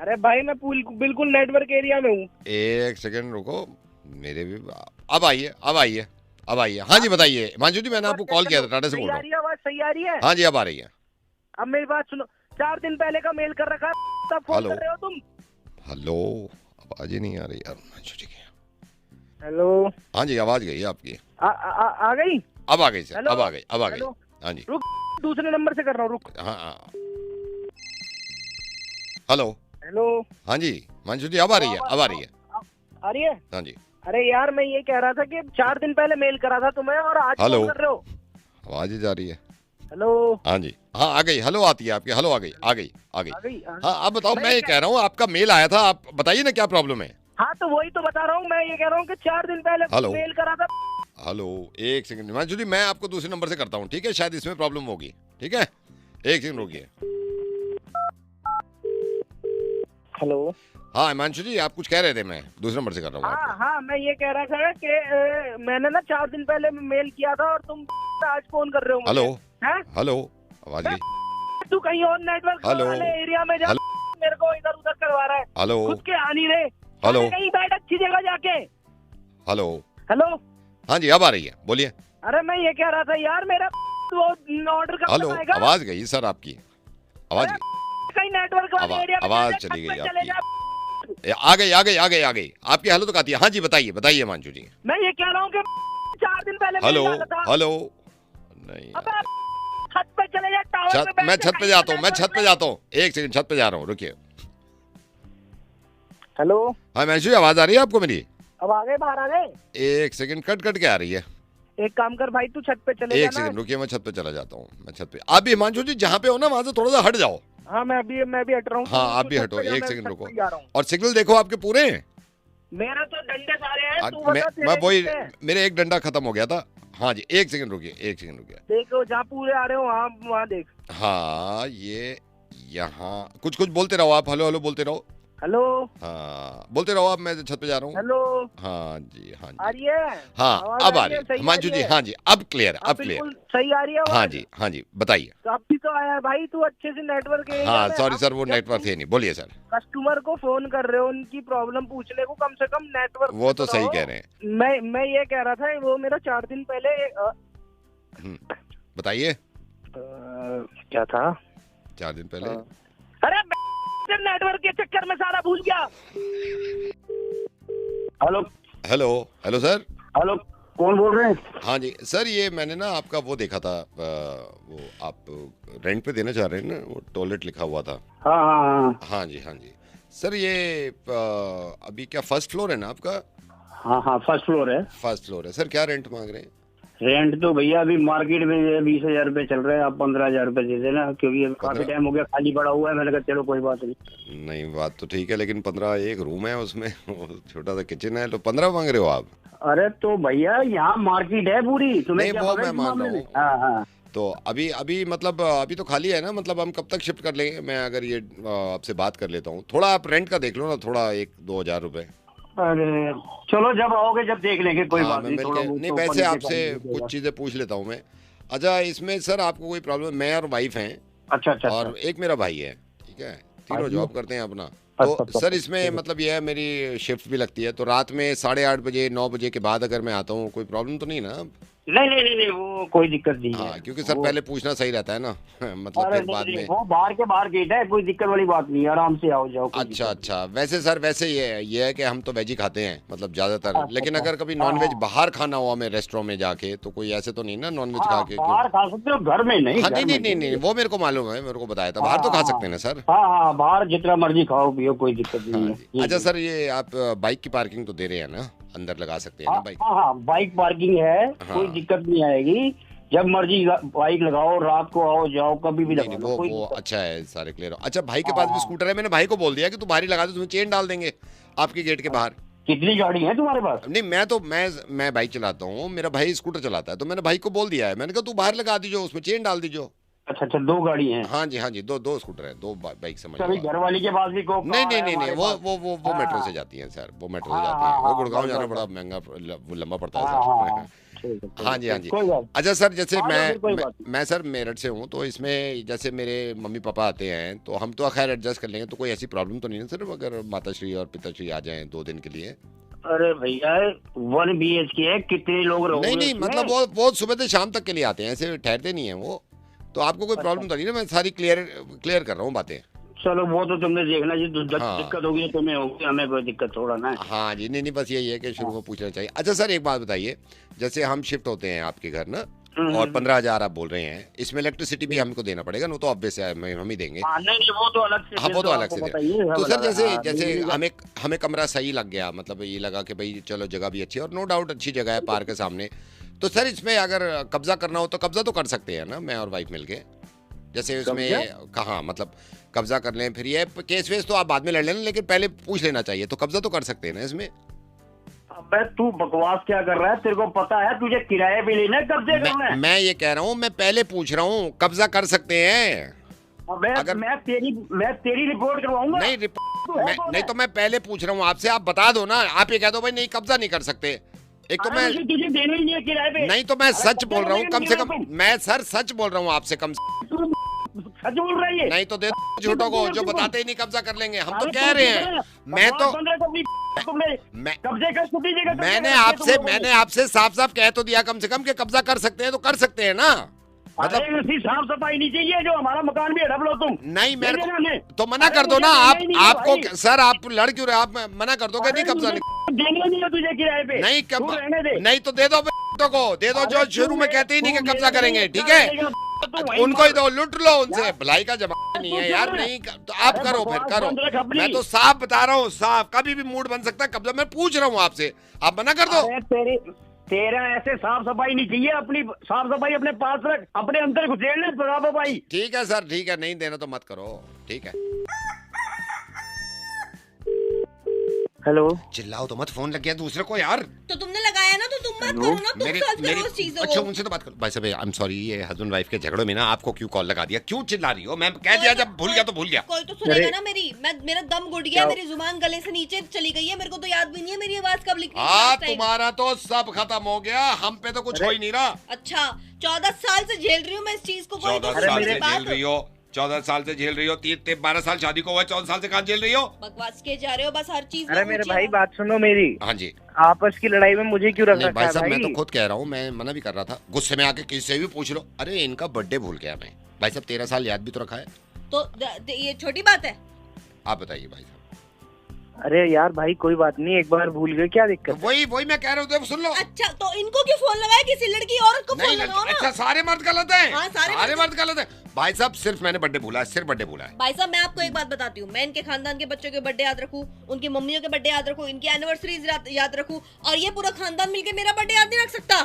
अरे भाई मैं बिल्कुल नेटवर्क एरिया में हूँ। एक सेकंड रुको, मेरे भी अब आइए, अब आइए, अब आइए। हाँ जी बताइए हिमांशु जी, मैंने आपको कॉल किया था, टाटा से बोल रहा हूँ। आवाज सही आ रही है? हाँ जी अब आ रही है। अब मेरी बात सुनो, 4 दिन पहले का मेल कर रखा है, तब फोन हेलो? कर रहे हो तुम? हेलो, आवाज ही नहीं आ रही यार हिमांशु जी की। हेलो? हाँ जी आवाज गई आपकी, आ गई? अब आ गई सर, हेलो? अब आ गई, अब आ गई। हेलो? हाँ जी, रुक, दूसरे नंबर से कर रहा हूँ, रुक। हाँ हाँ। Hello hello? हाँ जी हिमांशु जी अब आ रही है, अब आ रही है। आ रही है? हाँ जी, अरे यार मैं ये कह रहा था कि 4 दिन पहले मेल करा था तुम्हें और आज हेलो? फोन कर रहे हो। आवाज ही जा रही है। हेलो? हाँ जी, हाँ आ गई, हेलो आती है आपकी, हेलो आ गई, आ गई, आ गई। आ गई? हाँ अब बताओ, मैं ये कह रहा हूँ आपका मेल आया था, आप बताइए ना क्या प्रॉब्लम है। हाँ तो वही तो बता रहा हूँ, मैं ये कह रहा हूँ कि 4 दिन पहले हेलो? मेल करा था। हेलो एक सेकंड हिमांशु जी, मैं आपको दूसरे नंबर से करता हूँ, ठीक है? शायद इसमें प्रॉब्लम होगी, ठीक है? एक सेकंड रुकिए। हेलो? हाँ हिमांशु जी, आप कुछ कह रहे थे, मैं दूसरे नंबर से कर रहा हूँ हाँ आपको। हाँ, मैं ये कह रहा था कि मैंने ना 4 दिन पहले मेल किया था और तुम आज फोन कर रहे हो मुझे। हेलो? हैं? हेलो, आवाज गई। तू कहीं और नेटवर्क हेलो? वाले एरिया में जा, मेरे को इधर उधर करवा रहा है। हेलो? खुद के आ नहीं रहे। हेलो? कहीं बैठ अच्छी जगह जाके। हेलो? हेलो? हाँ जी अब आ रही है, बोलिए। अरे मैं ये कह रहा था यार, मेरा ऑर्डर कब हेलो, तक आएगा? आवाज गई सर आपकी, आवाज गई, कहीं नेटवर्क वाले एरिया में आवाज जाके चली गई छत पे चले जा। आ गई, आ गई, आ गई, आ गई आपकी। हेलो तो आती है। हाँ जी बताइए, बताइए हिमांशु जी। मैं ये कह रहा हूँ कि 4 दिन पहले हेलो? मेल डाला था। हेलो? नहीं अबे छत पे चले जा, टावर पे छत, बैठ मैं के छत पे जाता हूँ, मैं छत पे जाता हूँ, एक सेकंड छत पे जा रहा हूँ, रुकिए। हेलो? हाँ हिमांशु जी, आवाज आ रही है आपको मेरी? अब आ गए, बाहर आ गए। एक सेकंड, कट कट के आ रही है। एक काम कर भाई, तू छत पे चले एक जा ना। सेकंड रुकिए, मैं छत पे चला जाता हूँ, मैं छत पे। आप भी हिमांशु जी जहाँ पे हो ना, वहां से थोड़ा सा हट जाओ। हाँ मैं भी हट रहा हूँ। हाँ आप तू भी छत हटो, पे जा, एक मैं सेकंड छत रुको। पे जा रहा हूँ। और सिग्नल देखो आपके पूरे हैं। मेरा तो डंडे सारे हैं, तू मैं बता तेरे मैं वही, कितने हैं? मेरे एक डंडा खत्म हो गया था। हाँ जी एक सेकंड रुकिए, एक सेकंड रुकिए। देखो जहाँ पूरे आ रहे हो वहाँ देख। हाँ ये यहाँ कुछ कुछ बोलते रहो आप, हेलो हेलो बोलते रहो। हेलो? हाँ बोलते रहो आप, मैं छत पे जा रहा हूँ। हेलो? हाँ जी, हाँ आ जी, रही है? हाँ आवाज अब आ रही रही है? है सही हिमांशु आ रही जी। है? हाँ जी अब क्लियर, अब क्लियर। बिल्कुल सही आ रही है आवाज? हाँ जी, हाँ जी बताइए। तो अब भी तो आया है भाई, तू अच्छे से नेटवर्क एरिया हाँ में। सॉरी अब सर, वो जब नेटवर्क तुम थे नहीं, बोलिए सर। कस्टमर को फोन कर रहे हो उनकी प्रॉब्लम पूछने को, कम से कम नेटवर्क। वो तो सही कह रहे हैं। मैं ये कह रहा था, वो मेरा 4 दिन पहले बताइए क्या था? 4 दिन पहले। अरे नेटवर्क के चक्कर में सारा भूल गया। Hello? Hello? Hello sir? Hello? कौन बोल रहे हैं? हाँ जी सर, ये मैंने ना आपका वो देखा था, वो आप रेंट पे देना चाह रहे हैं ना, वो टॉयलेट लिखा हुआ था। हाँ हाँ हाँ हाँ जी, हाँ जी सर, ये अभी क्या फर्स्ट फ्लोर है ना आपका? हाँ हाँ, फर्स्ट फ्लोर है। फर्स्ट फ्लोर है सर, क्या रेंट मांग रहे हैं? रेंट तो भैया अभी मार्केट में 20,000 रुपए चल रहा है, आप 15,000 रुपए दे देना, क्योंकि अभी काफी टाइम हो गया खाली पड़ा हुआ है। मैंने कहा चलो कोई बात नहीं। नहीं बात तो ठीक है, लेकिन 15 एक रूम है उसमें, छोटा सा किचन है, तो 15 मांग रहे हो आप? अरे तो भैया यहाँ मार्केट है पूरी, तुम्हें नहीं, क्या वो पता मैं इस मान मामले रहा में? हूँ। हाँ हाँ। तो अभी मतलब अभी तो खाली है ना, मतलब हम कब तक शिफ्ट कर लेंगे? मैं अगर ये आपसे बात कर लेता हूँ, थोड़ा आप रेंट का देख लो ना, थोड़ा 1-2 हज़ार रुपए। अरे चलो जब आओगे जब देख लेंगे, कोई हाँ, बात मैं नहीं। मिल थोड़ा के बहुत नहीं, तो वैसे ऊपर नीचे आपसे कर लीजिएगा। कुछ चीजें पूछ लेता हूँ मैं। अच्छा इसमें सर आपको कोई प्रॉब्लम? मैं और वाइफ हैं, अच्छा अच्छा और अच्छा। एक मेरा भाई है, ठीक है, तीनों भाई जॉब है? करते हैं अपना। अच्छा, तो अच्छा, सर अच्छा, इसमें ठीक है। मतलब ये है, मेरी शिफ्ट भी लगती है, तो रात में 8:30 बजे 9 बजे के बाद अगर मैं आता हूँ, कोई प्रॉब्लम तो नहीं ना? नहीं नहीं नहीं नहीं, वो कोई दिक्कत नहीं हाँ है। क्योंकि सर पहले पूछना सही रहता है ना मतलब अरे फिर नहीं, बाद नहीं, में। वो बाहर के बाहर गेट है, कोई दिक्कत वाली बात नहीं है, आराम से आओ जाओ। कोई अच्छा दिक्कत अच्छा, वैसे सर वैसे ये है कि हम तो वेज ही खाते हैं मतलब ज्यादातर, अच्छा, लेकिन अच्छा। अगर कभी नॉन वेज हाँ। बाहर खाना हुआ हमें रेस्टोरेंट में जाके तो कोई ऐसे तो नहीं ना नॉन वेज खा हाँ, के बाहर खा सकते हो, घर में नहीं। हाँ घर नहीं में नहीं नहीं नहीं, वो मेरे को मालूम है, मेरे को बताया था, बाहर तो खा सकते हैं ना सर। हाँ हाँ, बाहर जितना मर्जी खाओ पियो, कोई दिक्कत नहीं हाँ है। जी। अच्छा सर, ये आप बाइक की पार्किंग तो दे रहे हैं ना, अंदर लगा सकते हैं ना हाँ बाइक? हाँ हाँ, बाइक पार्किंग है, हाँ। कोई दिक्कत नहीं आएगी। जब मर्जी बाइक लगाओ, रात को आओ जाओ, कभी भी नहीं लगा नहीं, लो, कोई वो दिक्कत। अच्छा है, सारे क्लियर हो। अच्छा भाई के पास भी हाँ। स्कूटर है, मैंने भाई को बोल दिया कि तू बाहर ही लगा दे, तुम्हें चेन डाल देंगे आपके गेट के बाहर। कितनी गाड़ी है तुम्हारे पास? नहीं मैं बाइक चलाता हूँ, मेरा भाई स्कूटर चलाता है, तो मैंने भाई को बोल दिया है, मैंने कहा तू बाहर लगा दीजिए, उसमें चेन डाल दीजिए। अच्छा अच्छा, 2 गाड़ी हैं। हाँ जी, दो स्कूटर है, 2 बाइक समझ लो कभी आप। घर वाली के पास भी को नहीं नहीं नहीं नहीं, वो हाँ, वो वो वो मेट्रो से जाती है सर, वो मेट्रो से हाँ, जाती है, वो हाँ, गुड़गांव बस, जाना बस, बड़ा महंगा वो लंबा पड़ता है हाँ हाँ, सर। ठीक है, ठीक हाँ है, जी हाँ जी। कोई बात। अच्छा सर, जैसे हाँ, फिर कोई बात नहीं। मैं सर मेरठ से हूँ, तो इसमें जैसे मेरे मम्मी पापा आते हैं तो हम तो खैर एडजस्ट कर लेंगे, तो कोई ऐसी प्रॉब्लम तो नहीं है सर अगर माताश्री और पिताश्री आ जाएं 2 दिन के लिए? अरे भैया 1 BHK है, कितने लोग रहोगे नहीं नहीं, उसमें? मतलब वो सुबह से शाम तक के लिए आते हैं, ऐसे ठहरते नहीं है वो, तो आपको कोई प्रॉब्लम तो नहीं ना? मैं सारी क्लियर कर रहा हूँ बातें। चलो वो तो तुमने देखना जी, हाँ। दिक्कत होगी तो तुम्हें होगी, हमें कोई दिक्कत थोड़ा ना है। हाँ जी, नहीं बस यही है कि शुरू में पूछना चाहिए। अच्छा सर एक बात बताइए, जैसे हम शिफ्ट होते हैं आपके घर ना, और 15,000 आप बोल रहे हैं, इसमें इलेक्ट्रिसिटी भी हमको देना पड़ेगा ना? तो ऑब्वियस है हम ही देंगे। हाँ, नहीं नहीं, वो तो अलग से। हाँ वो तो अलग से बताइए। देना। तो सर जैसे हाँ, जैसे बिजली का- हमें कमरा सही लग गया, मतलब ये लगा कि भाई चलो जगह भी अच्छी है, और नो डाउट अच्छी जगह है पार्क के सामने, तो सर इसमें अगर कब्जा करना हो तो कब्जा तो कर सकते हैं ना, मैं और वाइफ मिलके? जैसे इसमें कहाँ मतलब कब्जा कर लें, फिर ये केस वेस तो आप बाद में लड़ लेना, लेकिन पहले पूछ लेना चाहिए, तो कब्जा तो कर सकते हैं ना इसमें? अबे तू बकवास क्या कर रहा है? तेरे को पता है तुझे किराए पे लेना है, कब्जे करना है? मैं ये कह रहा हूँ, मैं पहले पूछ रहा हूँ, कब्जा कर सकते हैं? अबे अगर- मैं तेरी रिपोर्ट करवाऊंगा। नहीं नहीं, तो मैं पहले पूछ रहा हूँ आपसे, आप बता दो ना, आप ये कह दो भाई नहीं कब्जा नहीं कर सकते। एक तो मैं तुझे देना ही नहीं है किराए पे। नहीं, तो मैं अरे सच कब्जा बोल रहा हूँ, करेगा कम से नहीं कम तुम। मैं सर सच बोल रहा हूँ आपसे, कम से तू सच बोल रहा है ये? नहीं तो दे दो झूठों को, जो बताते ही नहीं कब्जा कर लेंगे, हम तो अरे कह रहे हैं। मैं तो तुमने मैं कब्जे कर छुट्टी जगह मैंने आपसे साफ साफ कह तो दिया कम से कम कि कब्जा कर सकते हैं तो कर सकते हैं ना, मतलब मतलब साफ सफाई नहीं चाहिए, जो हमारा मकान भी हड़प लो तुम। नहीं दे देना मैं हमें। तो मना अरे कर दो मुझे ना देना आप, ही नहीं है आपको भाई। सर आप लड़ क्यों रहे, आप नहीं कर दोगे? नहीं कब्जा नहीं, देना नहीं है तुझे किराए पे। नहीं तू रहने दे। नहीं तो दे दो को, दे दो, जो अरे शुरू में तू कहते ही नहीं कि तू कब्जा मेरे करेंगे, लिए ठीक क्या है? करेगा? तू वहीं उनको ही मार। दो, लूट लो उनसे, यार, भलाई का जमाना नहीं है तू यार, क्यों नहीं तो आप अरे करो, फिर बकवास करो। बंद रख अपनी। मैं तो साफ बता रहा हूँ, साफ, कभी भी मूड बन सकता है कब्जा, मैं पूछ रहा हूँ आपसे, आप मना कर दो। अरे तेरा ऐसे साफ सफाई नहीं चाहिए, अपनी साफ सफाई अपने पास रख, अपने अंदर घुसेड़ ले साफ सफाई। ठीक है सर, ठीक है, नहीं देना तो मत करो, ठीक है? हेलो, चिल्लाओ तो मत, फोन लग गया दूसरे को यार। तो तुमने लगाया ना, तो तुम मत करो ना, तुम सॉल्व करो उस चीजों अच्छा को। उनसे तो बात करो भाई साहब, आई एम सॉरी, ये हस्बैंड वाइफ के झगड़ों में ना आपको क्यों कॉल लगा दिया, क्यों चिल्ला रही हो? मैं कह दिया जब भूल गया तो भूल गया। कोई तो सुनेगा ना मेरी, मेरा दम घुट गया, मेरी जुबान गले से नीचे चली गई है, मेरे को तो याद भी नहीं है मेरी आवाज कब लिखी हाँ तुम्हारा तो सब खत्म हो गया, हम पे तो कुछ हो ही नहीं रहा। अच्छा 14 साल से झेल रही हूँ मैं इस चीज को। कोई तो 14 साल सुने से बात। झेल रही हो, 14 साल से झेल रही हो, 12 साल शादी को हुआ, 14 साल से कहाँ झेल रही हो? बकवास के जा रहे हो बस हर चीज में। अरे मेरे ऊंची भाई आवाज। बात सुनो मेरी, हाँ जी। आपस की लड़ाई में मुझे क्यों रख नहीं रखा भाई है साहब, मैं भाई? तो खुद कह रहा हूँ, मैं मना भी कर रहा था, गुस्से में आके किसी से भी पूछ लो। अरे इनका बर्थडे भूल गया मैं, भाई साहब 13 साल याद भी तो रखा है। तो ये छोटी बात है? आप बताइए भाई साहब। अरे यार भाई कोई बात नहीं, एक बार भूल गए, क्या दिक्कत है? वही मैं कह रहा हूँ, सुन लो। अच्छा तो इनको क्यों फोन लगाया, किसी लड़की औरत को फोन नहीं लगाओ ना। अच्छा, सारे मर्द गलत हैं? हाँ, सारे मर्द गलत हैं भाई साहब, सिर्फ मैंने बर्थडे भूला है, सिर्फ बर्थडे भूला है। भाई साहब मैं आपको एक बात बताती हूँ, मैं इनके खानदान के बच्चों के बर्थडे याद रखूं, उनकी मम्मियों के बर्थडे याद रखूं, इनकी एनिवर्सरीज याद रखूं, और ये पूरा खानदान मिलके मेरा बर्थडे याद नहीं रख सकता?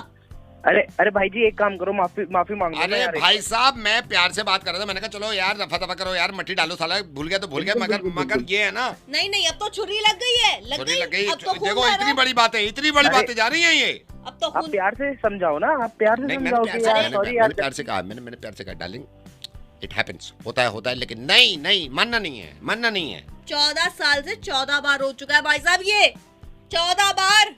अरे भाई जी एक काम करो, माफी मांग लो ना अरे यार। भाई साहब मैं प्यार से बात कर रहा था, मैंने कहा चलो यार रफा दफा करो यार, मट्टी डालो, साला भूल गया तो भूल गया, मगर ये है ना, नहीं अब तो छुरी लग गई है, लग गई। अब तो खून देखो आ रहा इतनी है। बड़ी बातें, इतनी बड़ी बातें जा रही हैं ये। अब तो आप खून। प्यार से समझाओ ना, आप प्यार से नहीं समझाओ कि यार सॉरी यार। मैंने प्यार से कहा, मैंने प्यार से कहा डार्लिंग, इट हैपेंस, होता है, लेकिन नहीं मानना नहीं है। 14 साल से 14 बार हो चुका है भाई साहब, ये 14 बार।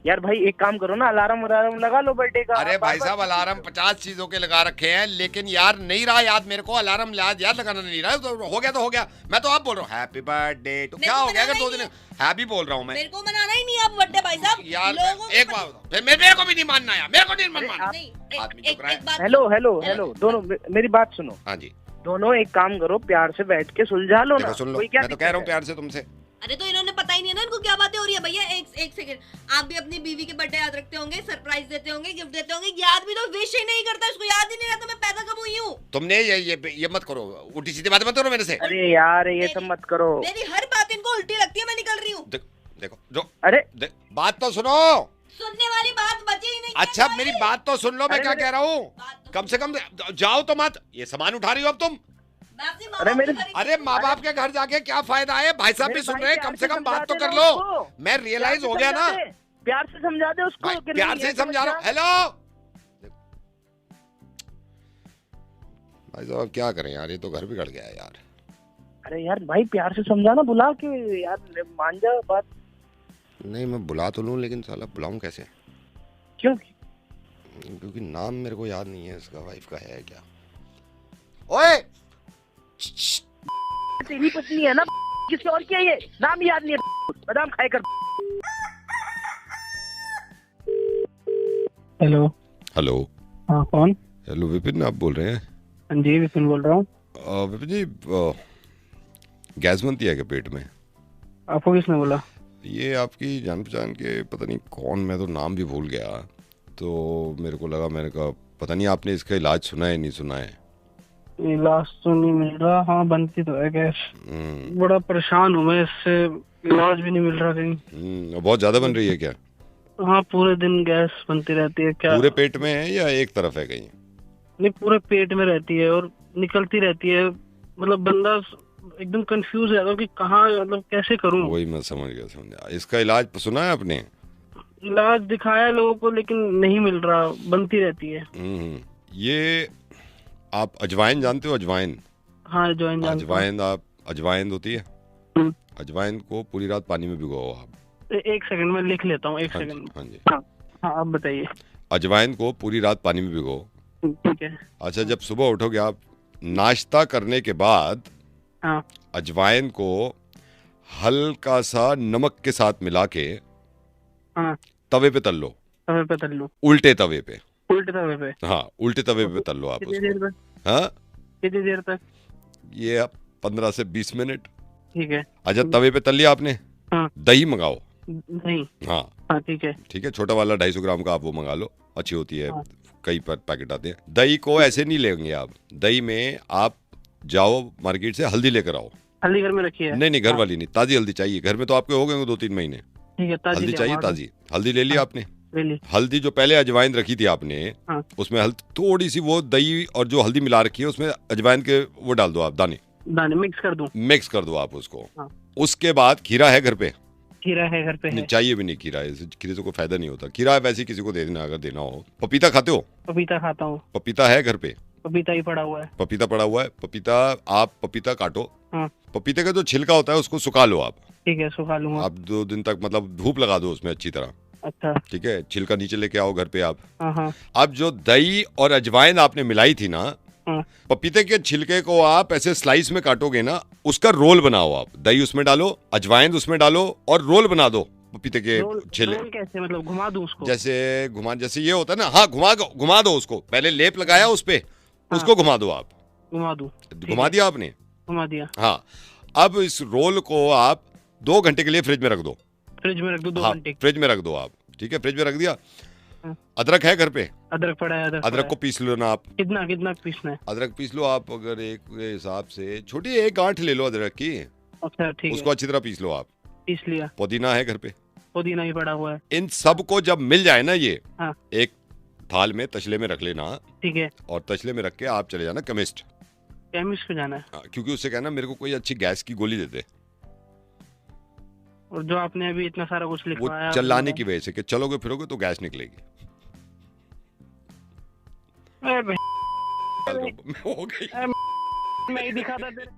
यार भाई एक काम करो ना, अलार्म लगा लो बर्थडे का। अरे भाई साहब अलार्म 50 चीजों के लगा रखे हैं, लेकिन यार नहीं रहा याद मेरे को, अलार्म याद लगाना नहीं रहा, तो हो गया तो हो गया। मैं तो आप बोल रहा हूँ हैप्पी बर्थडे, तो क्या हो गया अगर 2 दिन हैप्पी बोल रहा हूँ मैं। मेरे को मनाना ही नहीं है अब बर्थडे भाई साहब। यार लोगों एक बात फिर मेरे को भी नहीं मानना यार, मेरे को नहीं मानना। नहीं, आदमी एक चुप रहा है। बात हेलो हेलो हेलो, दोनों मेरी बात सुनो। हाँ जी दोनों एक काम करो, प्यार से बैठ के सुलझा लो ना। देखो सुन लो, कोई क्या मैं तो कह रहा हूँ प्यार से तुमसे। अरे तो इन्होंने पता ही नहीं है ना इनको क्या बातें हो रही है। भैया एक सेकंड, आप भी अपनी बीवी के बर्थडे याद रखते होंगे, सरप्राइज देते होंगे, गिफ्ट देते होंगे, याद भी तो विश ही नहीं करता, उसको याद ही नहीं रहता मैं पैदा कब हुई हूँ। तुमने ये मत करो, उल्टी सीधी बात मत करो मेरे से। अरे यार ये सब मत करो। मेरी हर बात इनको उल्टी लगती है, मैं निकल रही हूँ। देखो जो अरे बात तो सुनो, सुनने वाली बात बची ही नहीं। अच्छा मेरी बात तो सुन लो, मैं क्या कह रहा हूँ। बात तो कम से कम जाओ तो मत, ये सामान उठा रही हो अब तुम। मैं अपनी माँ अरे बाप मेरे- के घर ही- अरे माँ बाप के घर जाके क्या फायदा है, भाई साहब भी मेरे सुन भाई रहे हैं, प्यार कम से से कम बात तो समझा कर देना लो। उसको। मैं रियलाइज हो गया ना, प्यार से समझा दे उसको भाई, कि प्यार नहीं, से ये समझा रहा हूँ। समझना। हेलो भाई साहब क्या करें यार, ये तो घर बिगड़ गया है यार। अरे यार भाई प्यार से समझाना, बुला के यार मान जा बात। नहीं मैं बुला तो लूँ, लेकिन साला बुलाऊं कैसे, क्यों? क्योंकि नाम मेरे को याद नहीं है इसका, वाइफ का है क्या। ओए तेरी पत्नी है ना, किसी और की है ये, नाम याद नहीं है, बादाम खाए कर। Hello hello. हाँ कौन? हेलो विपिन आप बोल रहे हैं? हाँ जी विपिन बोल रहा हूँ। विपिन जी गैस बनती है क्या पेट में? आपको किसने बोला? ये आपकी जान पहचान के पता नहीं कौन, मैं तो नाम भी भूल गया, तो मेरे को लगा, मैंने कहा पता नहीं आपने इसका इलाज सुना है नहीं सुना है। इलाज तो नहीं मिल रहा। हाँ बनती तो है गैस, बड़ा परेशान हूँ मैं इससे, इलाज भी नहीं मिल रहा कहीं। बहुत ज्यादा बन रही है क्या? हाँ पूरे दिन गैस बनती रहती है। क्या पूरे पेट में है या एक तरफ है कहीं? नहीं पूरे पेट में रहती है और निकलती रहती है, मतलब बंदा एकदम कंफ्यूज है कि कहाँ, मतलब कैसे करूँ। वही मैं समझ गया। इसका इलाज सुना है आपने? इलाज दिखाया लोगों को लेकिन नहीं मिल रहा, बनती रहती है। ये आप अजवाइन जानते हो? अजवाइन, हाँ अजवाइन अजवाइन होती है। हम्म। अजवाइन को पूरी रात पानी में भिगोओ आप। एक सेकंड मैं लिख लेता हूँ, एक हाँ जी, सेकंड। हाँ जी। हाँ आप बताइए। अजवाइन को पूरी रात पानी में भिगो। ठीक है। अच्छा जब सुबह उठोगे आप, नाश्ता करने के बाद हाँ अजवाइन को हल्का सा नमक के साथ मिला के हाँ तवे पे तल लो। तवे पे तल लूं? उल्टे तवे पे। उल्टे तवे पे? हाँ उल्टे तवे पे तल लो आप कितनी देर उसको। तक? हाँ कितनी देर तक? ये आप 15 से 20 मिनट। ठीक है। अच्छा तवे पे तल लिया आपने, हाँ। दही मंगाओ। नहीं। हाँ हाँ ठीक है। ठीक है, छोटा वाला 250 ग्राम का आप वो मंगा लो, अच्छी होती है। हाँ। कई पैकेट आते हैं। दही को ऐसे नहीं लेंगे आप, दही में आप जाओ मार्केट से हल्दी लेकर आओ। हल्दी घर में रखी है? नहीं घर वाली नहीं, ताजी हल्दी चाहिए। घर में तो आपके हो गए 2-3 महीने। ठीक है ताजी हल्दी चाहिए, ताजी हल्दी ले ली आपने। ले ली। हल्दी जो पहले अजवाइन रखी थी आपने, हाँ। उसमें थोड़ी सी वो दही और जो हल्दी मिला रखी है उसमें अजवाइन के वो डाल दो आप, दाने मिक्स कर दूं? मिक्स कर दो आप उसको। हाँ। उसके बाद खीरा है घर पे? खीरा है घर पे है। नहीं चाहिए भी नहीं खीरा, खीरे से कोई फायदा नहीं होता। खीरा वैसे किसी को दे देना अगर देना हो। पपीता खाते हो? पपीता खाता हूँ। पपीता है घर पे? पपीता ही पड़ा हुआ है। पपीता पड़ा हुआ है। पपीता आप पपीता काटो। हाँ। पपीते का जो छिलका होता है उसको सुखा लो आप। ठीक है सुखा लूंगा। आप 2 दिन तक मतलब धूप लगा दो उसमें अच्छी तरह। अच्छा। ठीक है, छिलका नीचे लेके आओ घर पे आप। हाँ। अब जो दही और अजवाइन आपने मिलाई थी ना, हाँ। पपीते के छिलके को आप ऐसे स्लाइस में काटोगे ना, उसका रोल बनाओ आप। दही उसमें डालो, अजवाइन उसमें डालो और रोल बना दो पपीते के छिलके। रोल कैसे, मतलब घुमा दूं उसको? जैसे ये होता है ना, हाँ घुमा दो उसको। पहले लेप लगाया उस पे, उसको घुमा दो आप। घुमा दूं? घुमा दिया आपने? घुमा दिया। हाँ। अब इस रोल को आप 2 घंटे के लिए फ्रिज में रख दो। फ्रिज में रख दो 2 हाँ, घंटे? फ्रिज में रख दो आप। ठीक है, फ्रिज में रख दिया। हाँ। अदरक है घर पे? अदरक पड़ा है। अदरक को पीस लो ना आप। कितना पीसना है? अदरक पीस लो आप, अगर एक हिसाब से छोटी 1 गांठ ले लो अदरक की। अच्छा ठीक है। उसको अच्छी तरह पीस लो आप। पीस लिया। पुदीना है घर पे? पुदीना ही पड़ा हुआ है। इन सब को जब मिल जाए ना ये, हाँ। एक थाल में तसले में रख लेना। ठीक है। और तसले में रख के आप चले जाना केमिस्ट पे जाना है। क्योंकि उससे कहना मेरे को कोई अच्छी गैस की गोली दे दे। और जो आपने अभी इतना सारा कुछ वो लिखवाया, चिल्लाने की वजह से कि चलोगे फिरोगे तो गैस निकलेगी। हो गई। मैं ही दिखा था तेरे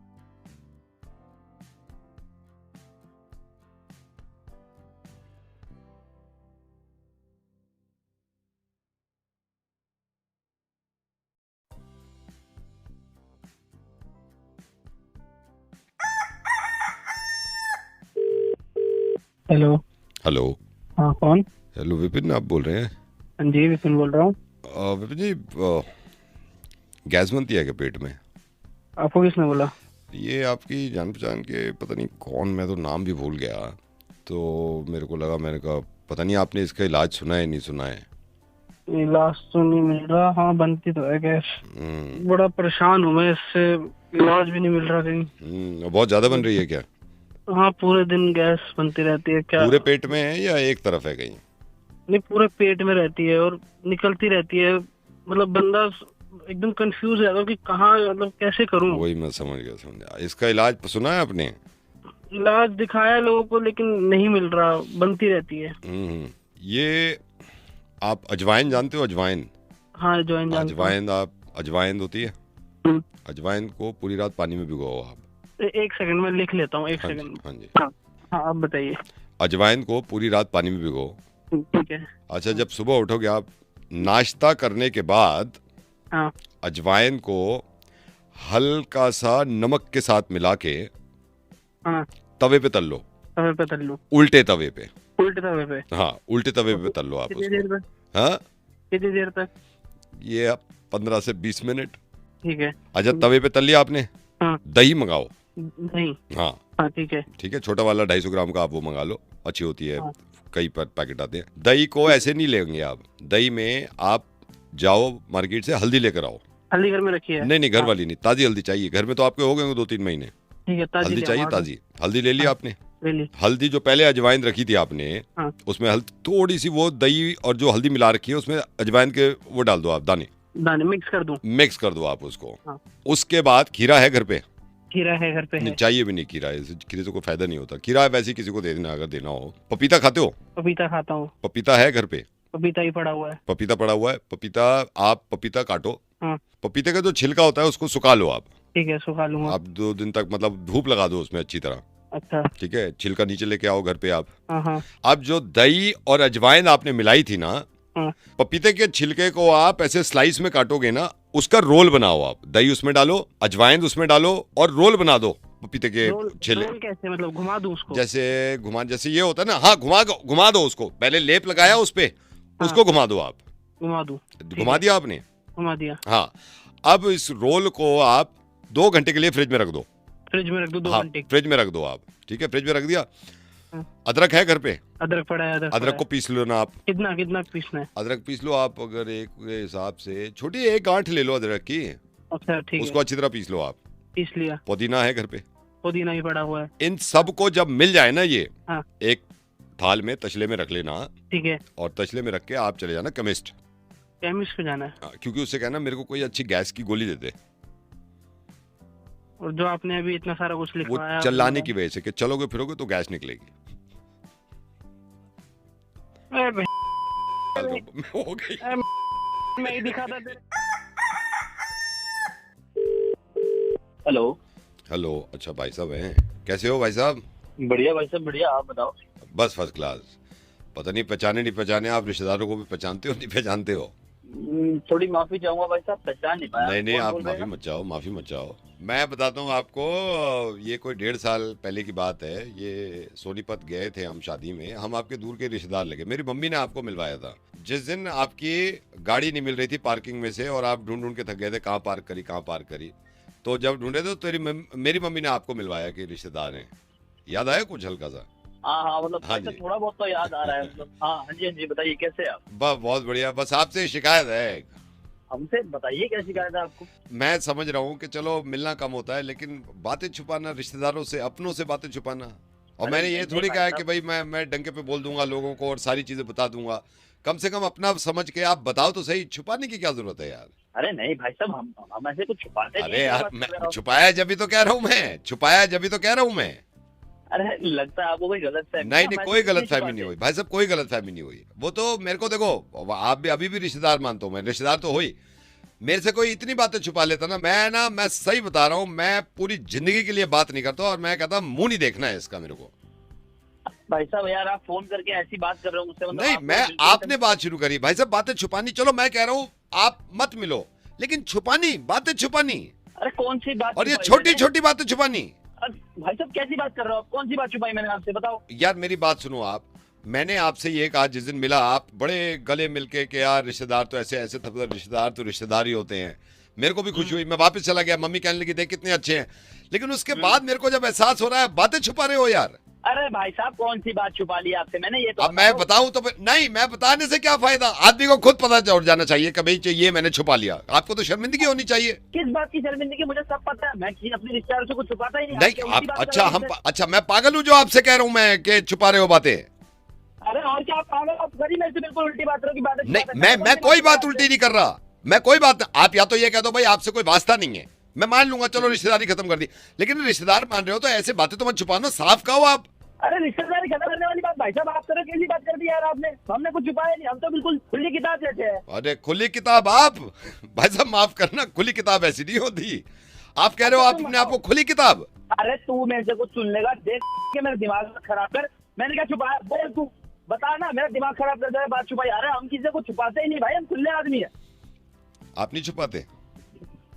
हेलो। हेलो। हाँ कौन? हेलो विपिन, आप बोल रहे हैं? हाँ जी विपिन बोल रहा हूँ। विपिन जी, गैस बनती है क्या पेट में? आपको किसने बोला? ये आपकी जान पहचान के पता नहीं कौन, मैं तो नाम भी भूल गया, तो मेरे को लगा, मैंने कहा पता नहीं आपने इसका इलाज सुना है नहीं सुना है। इलाज तो नहीं मिल रहा। हाँ बनती तो है गैस। बड़ा परेशान हूँ मैं इससे, इलाज भी नहीं मिल रहा कहीं। बहुत ज्यादा बन रही है क्या? हाँ पूरे दिन गैस बनती रहती है। क्या पूरे पेट में है या एक तरफ है कहीं? नहीं पूरे पेट में रहती है और निकलती रहती है। मतलब बंदा एकदम कंफ्यूज है कि कहाँ, मतलब कैसे करूँ। वही मैं समझ गया। इसका इलाज सुना है आपने? इलाज दिखाया लोगों को लेकिन नहीं मिल रहा, बनती रहती है। ये आप अजवाइन जानते हो? अजवाइन? हाँ अजवाइन जानता हूँ। अजवाइन होती है, हम्म। अजवाइन को पूरी रात पानी में भिगोओ आप। एक सेकंड में लिख लेता हूँ, एक हाँ जी, सेकंड। हाँ जी। हाँ आप बताइए। अजवाइन को पूरी रात पानी में भिगो। ठीक है। अच्छा, जब सुबह उठोगे आप, नाश्ता करने के बाद हाँ अजवाइन को हल्का सा नमक के साथ मिला के हाँ तवे पे तल लो। तवे पे तल लो? उल्टे तवे पे। उल्टे तवे पे? हाँ, उल्टे तवे पे तल लो आप कितनी देर उसको। तक? हाँ, कितनी देर तक? ये आप 15 से 20 मिनट। ठीक है। अच्छा, तवे पे तल लिया आपने, हाँ। दही मंगाओ। नहीं। हाँ हाँ ठीक है। ठीक है, छोटा वाला 250 ग्राम का आप वो मंगा लो, अच्छी होती है। हाँ। कई पैकेट आते हैं। दही को ऐसे नहीं लेंगे आप, दही में आप जाओ मार्केट से हल्दी लेकर आओ। हल्दी घर में रखी है? नहीं, घर वाली नहीं, ताजी हल्दी चाहिए। घर में तो आपके हो गए 2-3 महीने। ठीक है, ताजी हल्दी ले चाहिए, आओ। ताजी हल्दी ले ली आपने? ले ली। हल्दी जो पहले अजवाइन रखी थी आपने, हाँ। उसमें थोड़ी सी वो दही और जो हल्दी मिला रखी है उसमें अजवाइन के वो डाल दो आप, दाने मिक्स कर दूं? मिक्स कर दो आप उसको। हाँ। उसके बाद खीरा है घर पे? खीरा है घर पे? नहीं है। चाहिए भी नहीं खीरा, खीरे से कोई फायदा नहीं होता। खीरा वैसे ही किसी को दे देना अगर देना हो। पपीता खाते हो? पपीता खाता हूँ। पपीता है घर पे? पपीता ही पड़ा हुआ है। पपीता पड़ा हुआ है। आप पपीता काटो। हाँ। पपीते का जो छिलका होता है उसको सुखा लो आप। ठीक है, सुखा लूंगा। आप 2 दिन तक मतलब धूप लगा दो उसमें अच्छी तरह। अच्छा। ठीक है, छिलका नीचे लेके आओ घर पे आप। हाँ हाँ। अब जो दही और अजवाइन आपने मिलाई थी ना, हाँ। पपीते के छिलके को आप ऐसे स्लाइस में काटोगे ना, उसका रोल बनाओ आप। दही उसमें डालो, अजवाइन उसमें डालो और रोल बना दो पपीते के छिले। रोल कैसे, मतलब घुमा दूं उसको? जैसे ये होता है ना, हाँ घुमा दो उसको। पहले लेप लगाया उस पे, उसको घुमा दो आप। घुमा दूं? घुमा दिया आपने? घुमा दिया। हाँ। अब इस रोल को आप 2 घंटे के लिए फ्रिज में रख दो। फ्रिज में रख दो 2 हाँ, घंटे? फ्रिज में रख दो आप। ठीक है, फ्रिज में रख दिया। हाँ। अदरक है घर पे? अदरक पड़ा है। अदरक को पीस लो ना आप। कितना कितना पीसना है? अदरक पीस लो आप, अगर एक के हिसाब से छोटी एक गांठ ले लो अदरक की। अच्छा ठीक है। उसको अच्छी तरह पीस लो आप। पीस लिया। पुदीना है घर पे? पुदीना भी पड़ा हुआ है। इन सब को जब मिल जाए ना ये, हाँ। एक थाल में तसले में रख लेना। ठीक है। और तसले में रख के आप चले जाना केमिस्ट। केमिस्ट पे जाना है? क्योंकि उससे कहना मेरे को कोई अच्छी गैस की गोली दे दे। और जो आपने अभी इतना सारा कुछ वो लिखवाया, चिल्लाने की वजह से कि चलोगे फिरोगे तो गैस निकलेगी। हो गई। मैं ही दिखाता तेरे। हेलो। हेलो। अच्छा भाई साहब हैं, कैसे हो भाई साहब? बढ़िया भाई साहब बढ़िया, आप बताओ। बस फर्स्ट क्लास। पता नहीं पहचाने नहीं पहचाने, आप रिश्तेदारों को भी पहचानते हो नहीं पहचानते हो? थोड़ी माफी चाहूंगा भाई साहब, पहचान नहीं पाया। नहीं, कौन आप बोल रहे माफी हैं? मत चाहो, माफी मत चाहो। मैं बताता हूँ आपको, ये कोई 1.5 साल पहले की बात है। ये सोनीपत गए थे हम शादी में, हम आपके दूर के रिश्तेदार लगे। मेरी मम्मी ने आपको मिलवाया था। जिस दिन आपकी गाड़ी नहीं मिल रही थी पार्किंग में से और आप ढूंढ ढूंढ के थक गए थे, कहाँ पार्क करी, तो जब ढूंढे तो मेरी मम्मी ने आपको मिलवाया कि रिश्तेदार हैं। याद आया कुछ हल्का सा? हाँ मतलब हाँ ऐसा जी। थोड़ा बहुत तो याद आ रहा है मतलब। हाँ जी बताइए कैसे आप? बहुत बढ़िया। बस आपसे शिकायत है। हमसे बताइए क्या शिकायत है आपको? मैं समझ रहा हूँ कि चलो मिलना कम होता है, लेकिन बातें छुपाना, रिश्तेदारों से अपनों से बातें छुपाना। और मैंने ये थोड़ी कहा है कि भाई मैं डंके पे बोल दूंगा लोगों को और सारी चीजें बता दूंगा। कम से कम अपना समझ के आप बताओ तो सही, छुपाने की क्या जरूरत है यार? अरे नहीं भाई साहब, हम ऐसे कुछ छुपाते नहीं अरे हैं, यार, बात कर रहा मैं हूँ। छुपाया जब भी तो कह रहा हूँ मैं। अरे लगता है आपको कोई गलत फहमी। नहीं, कोई गलत फहमी नहीं हुई भाई साहब, कोई गलत फहमी नहीं हुई। वो तो मेरे को देखो, आप भी अभी भी रिश्तेदार मानता हूँ मैं, रिश्तेदार तो हुई। मेरे से कोई इतनी बातें छुपा लेता ना, मैं सही बता रहा हूँ, मैं पूरी जिंदगी के लिए बात नहीं करता और मैं कहता मुंह नहीं देखना है इसका मेरे को। भाई साहब यार, आप फोन करके ऐसी बात कर रहे हो मुझसे, मतलब नहीं, आपको मैं बिल्कुल आपने बात शुरू करी भाई साहब, बातें छुपानी। चलो मैं कह रहा हूँ आप मत मिलो, लेकिन छुपानी, बातें छुपानी, अरे कौन सी बात और ये छुपाई छोटी मैंने? छोटी बातें छुपानी। भाई साहब कैसी बात कर रहे हो आप? कौन सी बात छुपाई मैंने आपसे, बताओ। यार मेरी बात सुनो आप, मैंने आपसे ये कहा जिस दिन मिला आप बड़े गले मिलके कि यार रिश्तेदार तो ऐसे ऐसे थे, रिश्तेदार तो रिश्तेदार ही होते हैं। मेरे को भी खुशी हुई, मैं वापस चला गया, मम्मी कहने लगी देख कितने अच्छे हैं। लेकिन उसके बाद मेरे को जब एहसास हो रहा है बातें छुपा रहे हो यार। अरे भाई साहब कौन सी बात छुपा ली आपसे मैंने, ये तो अब मैं बताऊं तो नहीं, मैं बताने से क्या फायदा, आदमी को खुद पता चल जाना चाहिए कि भाई ये मैंने छुपा लिया। आपको तो शर्मिंदगी होनी चाहिए। किस बात की शर्मिंदगी, मुझे सब पता है, मैं अपने रिश्तेदारों से कुछ छुपाता ही नहीं। नहीं आप अच्छा मैं पागल हूँ जो आपसे कह रहा हूँ मैं कि छुपा रहे हो बातें। अरे और क्या आप पागल, आप कभी मेरे से बिल्कुल उल्टी बात की बात नहीं मैं कोई बात उल्टी नहीं कर रहा, मैं कोई बात, आप या तो ये कह दो भाई आपसे कोई वास्ता नहीं है, मैं मान लूंगा चलो रिश्तेदारी खत्म कर दी, लेकिन रिश्तेदार मान रहे हो तो ऐसे बातें तो मत छुपाना, साफ कहो आप। अरे रिश्तेदारी खत्म करने वाली बात भाई साहब आप तरह कैसी बात कर दी यार आपने, हमने कुछ छुपाया नहीं, हम तो बिल्कुल खुली किताब जैसे हैं। अरे खुली किताब आप भाई साहब माफ करना, खुली किताब ऐसी नहीं होती। आप कह रहे हो आप अपने आप को खुली किताब। अरे तू मेरे से कुछ सुन लेगा, देख के मेरा दिमाग खराब कर, मैंने क्या छुपाया, बोल तू बता ना, मेरा दिमाग खराब कर दे बात छुपाई। अरे हम किसी से कुछ छुपाते ही नहीं भाई, हम खुले आदमी है। आप नहीं छुपाते?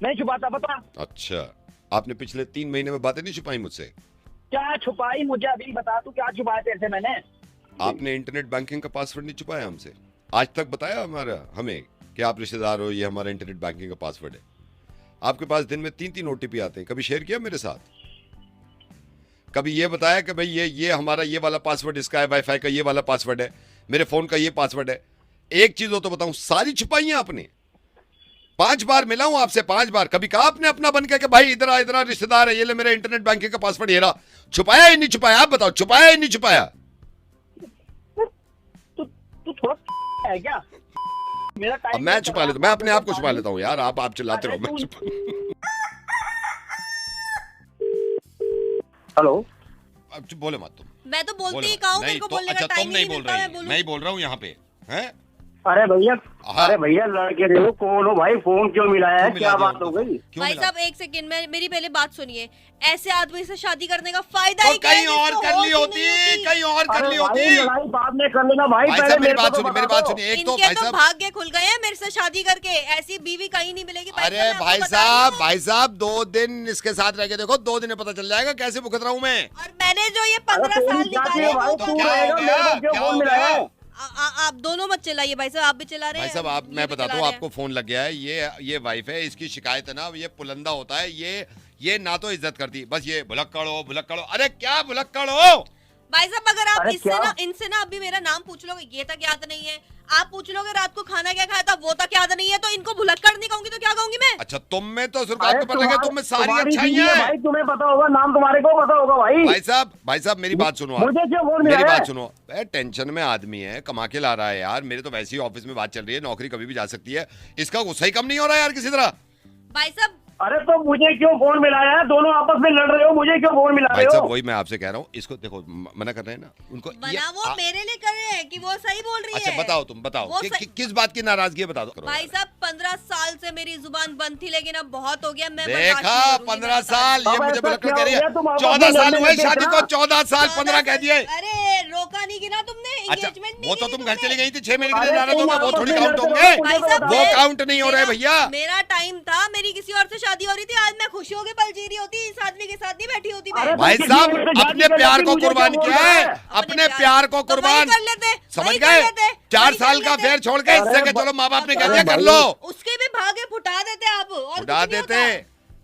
नहीं छुपाता, बता। अच्छा आपने पिछले 3 महीने में बातें नहीं छुपाई मुझसे? क्या छुपाई मुझे अभी बता, तू क्या छुपाया तेरे से मैंने? आपने इंटरनेट बैंकिंग का पासवर्ड नहीं छुपाया हमसे, आज तक बताया हमें कि आप रिश्तेदार हो, ये हमारा इंटरनेट बैंकिंग का पासवर्ड है। आपके पास दिन में 3-3 OTP आते हैं, कभी शेयर किया मेरे साथ? कभी ये बताया कि भाई ये हमारा ये वाला पासवर्ड इसका है, वाईफाई का ये वाला पासवर्ड है, मेरे फोन का ये पासवर्ड है? एक चीज हो तो बताऊं, सारी छुपाई है आपने। 5 बार मिला हूं आपसे, 5 बार, कभी कहा आपने अपना बन के कि भाई इधर आ रिश्तेदार है, ये ले मेरे इंटरनेट बैंकिंग का पासवर्ड, ये रहा। छुपाया ही नहीं छुपाया? आप बताओ छुपाया ही नहीं छुपाया? तू थोड़ा है क्या? मेरा टाइम अब मैं छुपा लेता हूं, मैं अपने आप को छुपा लेता हूं यार, आप चिल्लाते रहो, मैं छुपा। हेलो, अब बोले मत तुम। मैं तो बोलती ही कहूँ, मेरे को बोलने का टाइम नहीं मिलता, मैं बोलूं। मैं ही बोल रहा हूँ यहाँ पे हैं। अरे भैया लड़के देखो कौन हो भाई, फोन क्यों मिलाया है, क्या बात हो गई? भाई साहब 1 सेकंड में मेरी पहले बात सुनिए, ऐसे आदमी से शादी करने का फायदा ही कहीं और कर ली होती, कहीं और कर ली होती। लड़ाई बाद में कर लेना भाई, साहब मेरी बात सुनिए, एक तो इनके तो भाग्य खुल गए हैं मेरे से शादी करके, ऐसी बीवी कहीं नहीं मिलेगी। अरे भाई साहब 2 दिन इसके साथ रह के देखो, 2 दिन में पता चल जाएगा कैसे भुगत रहा हूँ मैं। और मैंने जो ये 15 साल निकाले, आप दोनों मत चिल्लाइए भाई साहब, आप भी चिल्ला रहे हैं। भाई साहब मैं बताता हूँ आपको, फोन लग गया है, ये वाइफ है, इसकी शिकायत है ना, ये पुलंदा होता है, ये ना तो इज्जत करती, बस ये भुलक्कड़ हो। अरे क्या भुलक्कड़ हो भाई साहब, अगर आप इनसे ना अभी मेरा नाम पूछ लोगे, ये तक याद नहीं है, आप पूछ लोगे रात को खाना क्या खाया था, वो तक याद नहीं है, तो इनको भुलक्कड़ नहीं कहूंगी तो क्या कहूंगी मैं? अच्छा तुम में तो सिर्फ बात पता लगे, तुम में सारी अच्छाइयां हैं भाई, तुम्हें पता होगा, नाम तुम्हारे को पता होगा भाई। भाई साहब मेरी बात सुनो, मेरी बात सुनो, टेंशन में आदमी है, कमा के ला रहा है यार, मेरे तो वैसे ही ऑफिस में बात चल रही है, नौकरी कभी भी जा सकती है, इसका गुस्सा ही कम नहीं हो रहा है यार किसी तरह। भाई साहब अरे तो मुझे क्यों फोन मिलाया है, दोनों आपस में लड़ रहे हो, मुझे क्यों फोन मिला रहे हो? भाई साहब वही मैं आपसे कह रहा हूँ, इसको देखो मना कर रहे हैं ना उनको, वो मेरे लिए कर रहे हैं कि वो सही बोल रही है। अच्छा बताओ, तुम बताओ किस बात की नाराजगी है, बता दो। भाई साहब 15 साल से मेरी जुबान बंद थी, लेकिन अब बहुत हो गया, मैं देखा 15 साल, ये मुझे भुलक्कड़ कह रही है, 14 साल हुए शादी को, 14 साल 15 कह दिए। अरे रोका नहीं गिना तुमने, एंगेजमेंट नहीं, वो तो तुम घर चली गई थी 6 महीने के लिए, जाना था, वो थोड़ी काउंट होंगे, वो काउंट नहीं हो रहे भैया। मेरा टाइम था, मेरी किसी और से शादी हो रही थी, आज मैं खुशी होकर पल जी रही होती, इस आदमी के साथ नहीं बैठी होती मैं। भाई साहब अपने प्यार को कुर्बान किया है, अपने प्यार को कुर्बान कर लेते, समझ गए? 4 साल का फेर छोड़ के इससे के चलो माँ बाप ने कह दिया कर लो, उसके भी भागे फुटा देते आप, और उठा देते।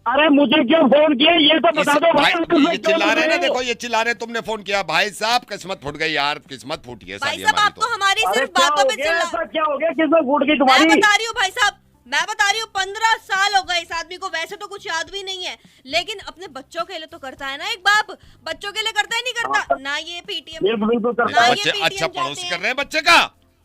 अरे मुझे क्यों फोन किया ये तो बता दो भाई। ये चिल्ला रहे ना, देखो ये चिल्ला रहे, तुमने फोन किया। भाई साहब किस्मत फूट गई यार, किस्मत फूटी है भाई साहब, आप तो हमारी सिर्फ बातों पे चिल्ला। क्या हो गया, किस्मत फूट गई तुम्हारी? मैं बता रही हूँ भाई साहब, मैं बता रही हूँ 15 साल हो गए इस आदमी को, वैसे तो कुछ याद भी नहीं है, लेकिन अपने बच्चों के लिए तो करता है ना, एक बाप बच्चों के लिए करता है नहीं करता ना? ये पीटीएम अच्छा पड़ोसी कर रहे हैं बच्चे का,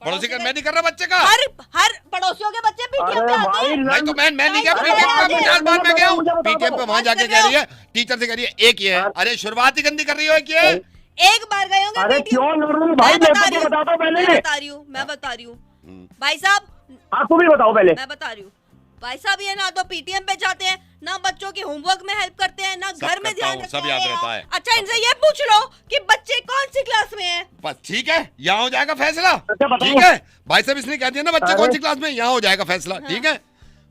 पड़ोसी कर, मैं नहीं कर रहा बच्चे का। हर पड़ोसियों के बच्चे पीटीएम पे आते हैं। नहीं तो मैं नहीं गया पीटीएम पे, 50 बार में गया हूँ पीटीएम पे, वहाँ जाके कह रही है टीचर से कह रही है एक ये है। अरे शुरुआत ही गंदी कर रही हो, एक ये एक बार गए होंगे। अरे क्यों लड़ रही भाई, मैं बता रही हूँ भाई साहब, आपको भी बताओ पहले। मैं बता रही हूँ भाई साहब, ये ना तो पीटीएम पे जाते हैं, ना बच्चों की होमवर्क में हेल्प करते हैं, ना घर में ध्यान रखते हैं, सब याद रहता है। अच्छा इनसे ये पूछ लो कि बच्चे कौन सी क्लास में हैं? बस ठीक है, यहाँ हो जाएगा फैसला। ठीक है भाई साहब, इसने कह दिया ना बच्चे कौन सी क्लास में, यहाँ हो जाएगा फैसला। ठीक है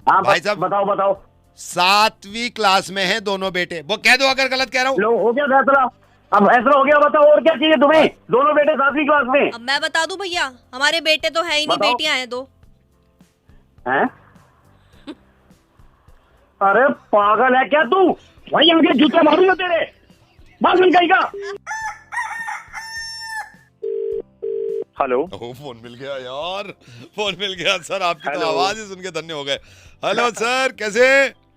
भाई साहब बताओ 7वीं क्लास में है दोनों बेटे। वो कह दो अगर गलत कह रहा हूँ। लो हो गया फैसला, अब फैसला हो गया, बताओ और क्या चाहिए तुम्हें? दोनों बेटे 7वीं क्लास में। अब मैं बता दूं भैया, हमारे बेटे तो है ही नहीं, बताओ। बेटियां हैं 2। हैं? अरे पागल है क्या तू? वही आगे जूते मारूंगा तेरे, बात सुन कहीं का। हेलो। ओह, फोन मिल गया यार, फोन मिल गया सर। आपकी तो हेलो। आवाज ही सुन के धन्य हो गए। हेलो सर, कैसे?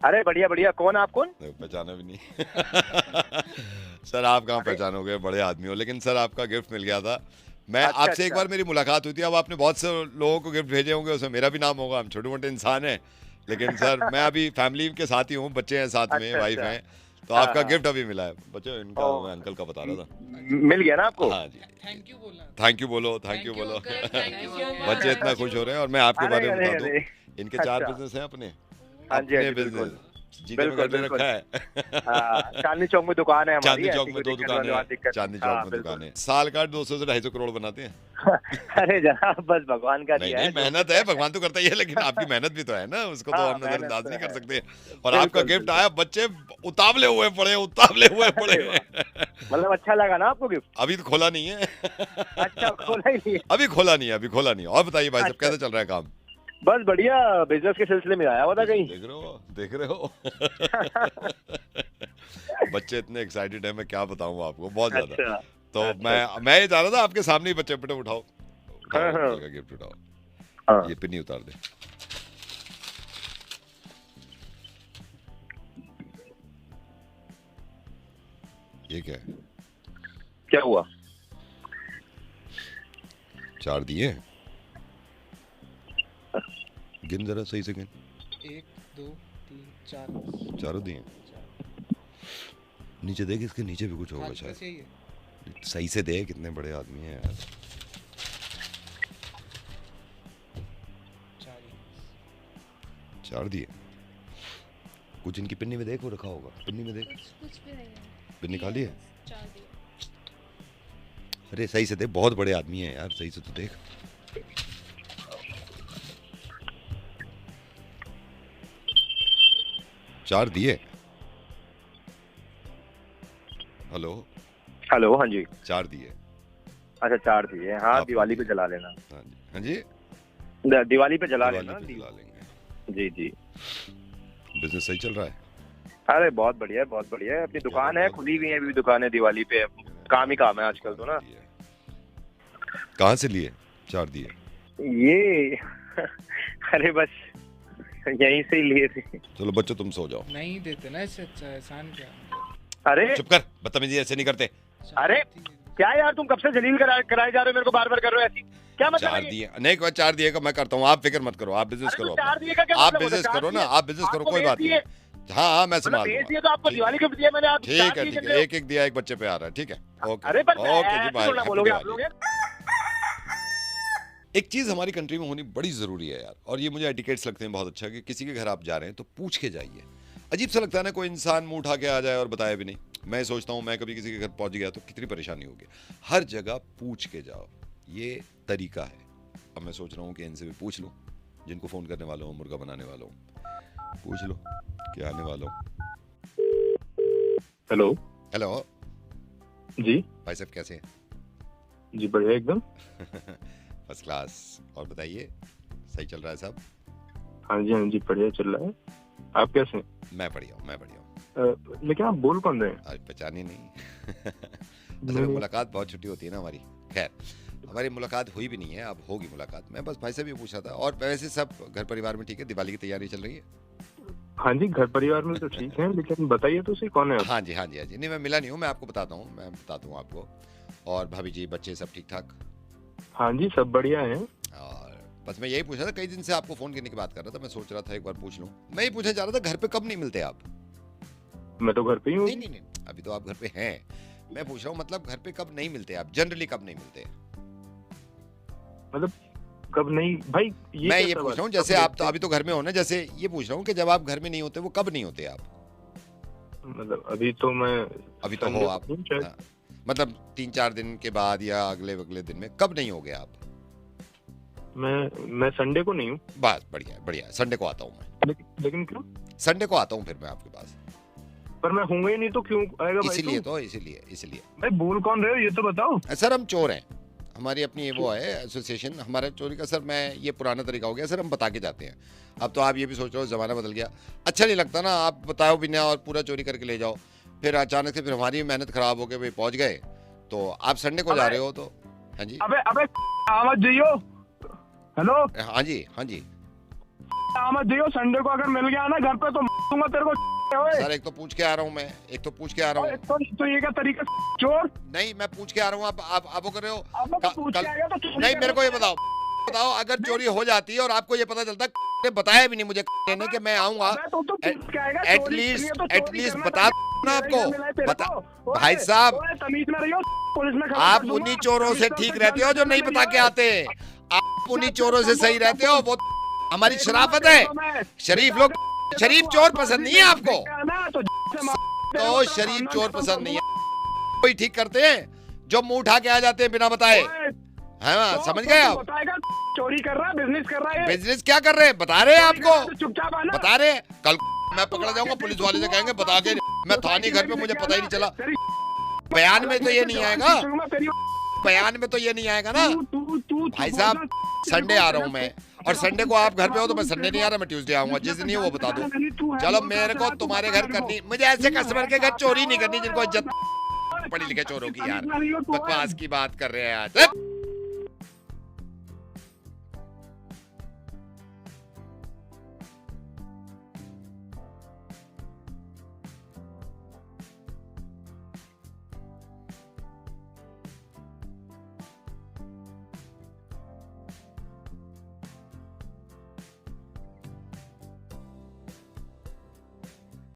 अरे बढ़िया बढ़िया। कौन आप? कौन? पहचाना भी नहीं। सर आप कहाँ पहचानोगे, बड़े आदमी हो। लेकिन सर आपका गिफ्ट मिल गया था। मैं अच्छा, आपसे एक अच्छा। बार मेरी मुलाकात हुई थी। अब आपने बहुत से लोगों को गिफ्ट भेजे होंगे, उसमें मेरा भी नाम होगा। हम छोटे मोटे इंसान हैं, लेकिन सर मैं अभी फैमिली के साथ ही हूँ, बच्चे हैं साथ में, अच्छा, वाइफ अच्छा। हैं। तो आपका हाँ। गिफ्ट अभी मिला है बच्चों, इनका ओह। मैं अंकल का बता रहा था। मिल गया ना आपको? हाँ जी, थैंक यू बोलना। थैंक यू बोलो, थैंक यू बोलो। Thank you so much। बच्चे इतना खुश हो रहे हैं। और मैं आपके अरे, बारे में अरे, बता दूं, अरे। इनके 4 अच्छा। बिजनेस हैं अपने। हाँ जी, हाँ जी, बिल्कुल। बिजनेस जीने में बिल्कुल, घर में बिल्कुल। रखा है। हाँ, चांदनी चौक में दुकान है हमारी। चांदनी ऐसी चौक में कोई 2 दिक्कत दुकानें वाली बात हैं। दिक्कत चांदनी नहीं। हाँ, चौक में बिल्कुल। दुकानें। साल का 200 से 250 करोड़ बनाते हैं। अरे जनाब बस भगवान का नहीं दिया नहीं, है। मेहनत है, भगवान तो करता ही है, लेकिन आपकी मेहनत भी तो है ना, उसको तो हाँ, हम मेहनत नजरअंदाज तो नहीं कर है। सकते। और बिल्कुल, आपका गिफ्ट बिल्कुल। आया, बच्चे उतावले हुए पड़े, उतावले हुए पड़े। मतलब अच्छा लगा ना आपको गिफ्ट? अभी तो खोला नहीं है। अच्छा, खोला ही नहीं है। अभी खोला नहीं है, अभी खोला नहीं है। और बताइए भाई साहब, अच्छा। कैसा चल रहा है काम? बस बढ़िया, बिजनेस के सिलसिले में आया हुआ था कहीं। देख रहे हो, देख रहे हो। बच्चे इतने एक्साइटेड है, मैं क्या बताऊं आपको, बहुत ज्यादा। अच्छा। तो अच्छा, मैं ये चाह रहा था आपके सामने ही बच्चे बेटे उठाओ, हाँ, हाँ। गिफ्ट उठाओ। हाँ। ये पिन्नी उतार दे। ये क्या है? क्या हुआ? 4 दिए? गिन जरा सही से गिन। 1 2 3 4 चारों दिए? नीचे देख, इसके नीचे भी कुछ होगा बस शायद। यही है। सही से दे, कितने बड़े आदमी हैं यार। 4 ही। 4 दिए? कुछ इनकी पिन्नी में देख, वो रखा होगा पिन्नी में देख। कुछ भी नहीं है। पिन्नी खाली है? 4 दिए। अरे सही से देख, बहुत बड़े आदमी हैं यार, सही से तो देख। चार दिए? Hello, hello. हाँ जी। 4 दिए। अच्छा, 4 दिए। हाँ, आप- दिवाली पे जला लेना। हाँ जी, हाँ जी, दिवाली पे जला दिवाली लेना। पे जला लेंगे। जी जी। बिजनेस सही चल रहा है? अरे बहुत बढ़िया है, बहुत बढ़िया है। अपनी दुकान है, खुली हुई है अभी दुकान है। दिवाली पे काम ही काम है आजकल तो ना। कहाँ से लिए 4 दिए? ये अरे बस यहीं से ही लिए थे। चलो बच्चों तुम सो जाओ। नहीं देते ना, इससे अच्छा एहसान क्या। अरे चुप कर, बदतमीजी ऐसे नहीं करते। अरे क्या यार, तुम कब से जलील कराए जा रहे हो मेरे को, बार बार कर रहे हो ऐसी? क्या मतलब 4 है ये? दिए नहीं, 4 दिए का मैं करता हूँ, आप फिक्र मत करो, आप बिजनेस अरे करो तो 4 अपना। दिए का क्या आप मतलब होता है? बिजनेस 4 करो ना, दिए? आप बिजनेस करो, आपको कोई भेज बात नहीं। दिए? हाँ हाँ, मैं मतलब संभाल भेज लूंगा। दिए तो आपको ठीक- दिवाली गिफ्ट दिया मैंने, आप ठीक 4 है, दिए ठीक कहते है, हो? एक एक दिया, एक बच्चे पे आ रहा है, ठीक है। ओके अरे पर ओके जी, बाय। थोड़ा बोलोगे आप लोग यार। एक चीज हमारी कंट्री में होनी बड़ी जरूरी है यार, और ये मुझे एटिकेट्स लगते हैं बहुत अच्छा, कि किसी के घर आप जा रहे हैं तो पूछ के जाइए। अजीब सा लगता है ना, कोई इंसान मुंह उठा के आ जाए और बताया भी नहीं। मैं सोचता हूँ, मैं कभी किसी के घर पहुंच गया तो कितनी परेशानी होगी। हर जगह पूछ के जाओ, ये तरीका है। अब मैं सोच रहा हूँ कि इनसे भी पूछ लूँ, जिनको फोन करने वाला हूँ, मुर्गा बनाने वाला हूँ, पूछ लो क्या आने वाला हूँ। हेलो हेलो जी। भाई साहब, कैसे हैं? जी बढ़िया एकदम। First class. और बताइए, सही चल रहा है सब? हाँ जी बढ़िया चल रहा है। आप कैसे हैं? मैं बढ़िया हूँ, मैं बढ़िया हूँ। लेकिन आप बोल कौन रहे हैं? आज पहचान ही नहीं। असल में मुलाकात बहुत छुट्टी होती है ना हमारी। खैर, हमारी मुलाकात हुई भी नहीं है, अब होगी मुलाकात। मैं बस भाई से भी पूछा था। और वैसे सब घर परिवार में ठीक है? दिवाली की तैयारी चल रही है? हाँ जी, घर परिवार में तो ठीक है, लेकिन बताइए तो सही कौन है आप? हाँ जी, हाँ जी, हाँ जी। नहीं, मैं मिला नहीं हूँ, मैं आपको बताता हूँ, मैं बताता हूँ आपको। और भाभी जी, बच्चे सब ठीक ठाक? हाँ जी, सब बढ़िया है। और बस मैं यही पूछा था, कई दिन से आपको फोन करने की बात कर रहा था। मैं सोच रहा था एक बार पूछ लूँ। मैं ये पूछना चाह रहा था, घर पे कब नहीं मिलते आप? मैं तो घर पे ही हूँ। नहीं नहीं नहीं, अभी तो आप घर पे हैं। मैं पूछ रहा हूँ, मतलब घर पे कब नहीं मिलते आप, जनरली कब नहीं मिलते? मतलब कब नहीं भाई, मैं ये कैसा पूछ बात? रहा हूँ, जैसे आप तो अभी तो घर में हो ना, जैसे ये पूछ रहा हूँ कि जब आप घर में नहीं होते, वो कब नहीं होते आप? मतलब अभी तो मैं अभी तो संडे हो को आप। हूँ शायद। हाँ, मतलब 3-4 दिन के बाद या अगले दिन में कब नहीं हो गए आप? मैं संडे को नहीं हूँ। बस बढ़िया बढ़िया, संडे को आता हूँ मैं। लेकिन क्यों? संडे को आता हूँ फिर मैं आपके पास। पर मैं हूँगा ही नहीं तो क्यों आएगा भाई? इसीलिए भाई बोल कौन रहे हो ये तो बताओ। सर हम चोर हैं, हमारी अपनी वो है एसोसिएशन, हमारा चोरी का सर मैं ये पुराना तरीका हो गया सर, हम बता के जाते हैं। अब तो आप ये भी सोच रहे हो ज़माना बदल गया, अच्छा नहीं लगता ना आप बताओ भी ना और पूरा चोरी करके ले जाओ, फिर अचानक से फिर हमारी मेहनत खराब हो गई, भाई पहुंच गए तो आप संडे को जा रहे हो तो। हाँ जी अबे आवाज दियो। हेलो हाँ जी आवाज दियो, संडे को अगर मिल गया ना घर पे तो दूंगा तेरे को। सर एक तो पूछ के आ रहा हूँ मैं, तो ये क्या तरीका चोर? नहीं मैं पूछ के आ रहा हूँ, आप वो कर रहे हो। पूछ के आएगा तो नहीं मेरे को ये बताओ अगर चोरी हो जाती है और आपको ये पता चलता है, बताया भी नहीं मुझे ने कि मैं आऊंगा, एटलीस्ट बता ना आपको बता। भाई साहब तमीज में रहियो, पुलिस में आप उन्हीं चोरों से ठीक रहते हो जो नहीं बता के आते, आप उन्हीं चोरों से सही रहते हो, वो हमारी शराफत है। शरीफ चोर पसंद नहीं है आपको, तो शरीफ चोर पसंद नहीं है, कोई ठीक करते हैं जो मुंह उठा के आ जाते हैं बिना बताए। हाँ समझ गए आप? चोरी कर रहा है, बिजनेस कर रहा है। बिजनेस क्या कर रहे हैं बता रहे हैं आपको, चुपचाप आना। बता रहे हैं। कल मैं पकड़ा जाऊंगा, पुलिस वाले से कहेंगे बता के मैं था नहीं घर पे, मुझे पता ही नहीं चला। बयान में तो ये नहीं आएगा, बयान में तो ये नहीं आएगा ना। भाई साहब संडे आ रहा हूँ मैं, और संडे को आप घर पे हो तो मैं संडे नहीं आ रहा, मैं ट्यूसडे आऊंगा, जिस दिन ही वो बता दो। चलो मेरे को तुम्हारे घर करनी, मुझे ऐसे कस्टमर के घर चोरी नहीं करनी जिनको इज्जत, पढ़ी लिखे चोरों की यार, बकवास की बात कर रहे हैं आज।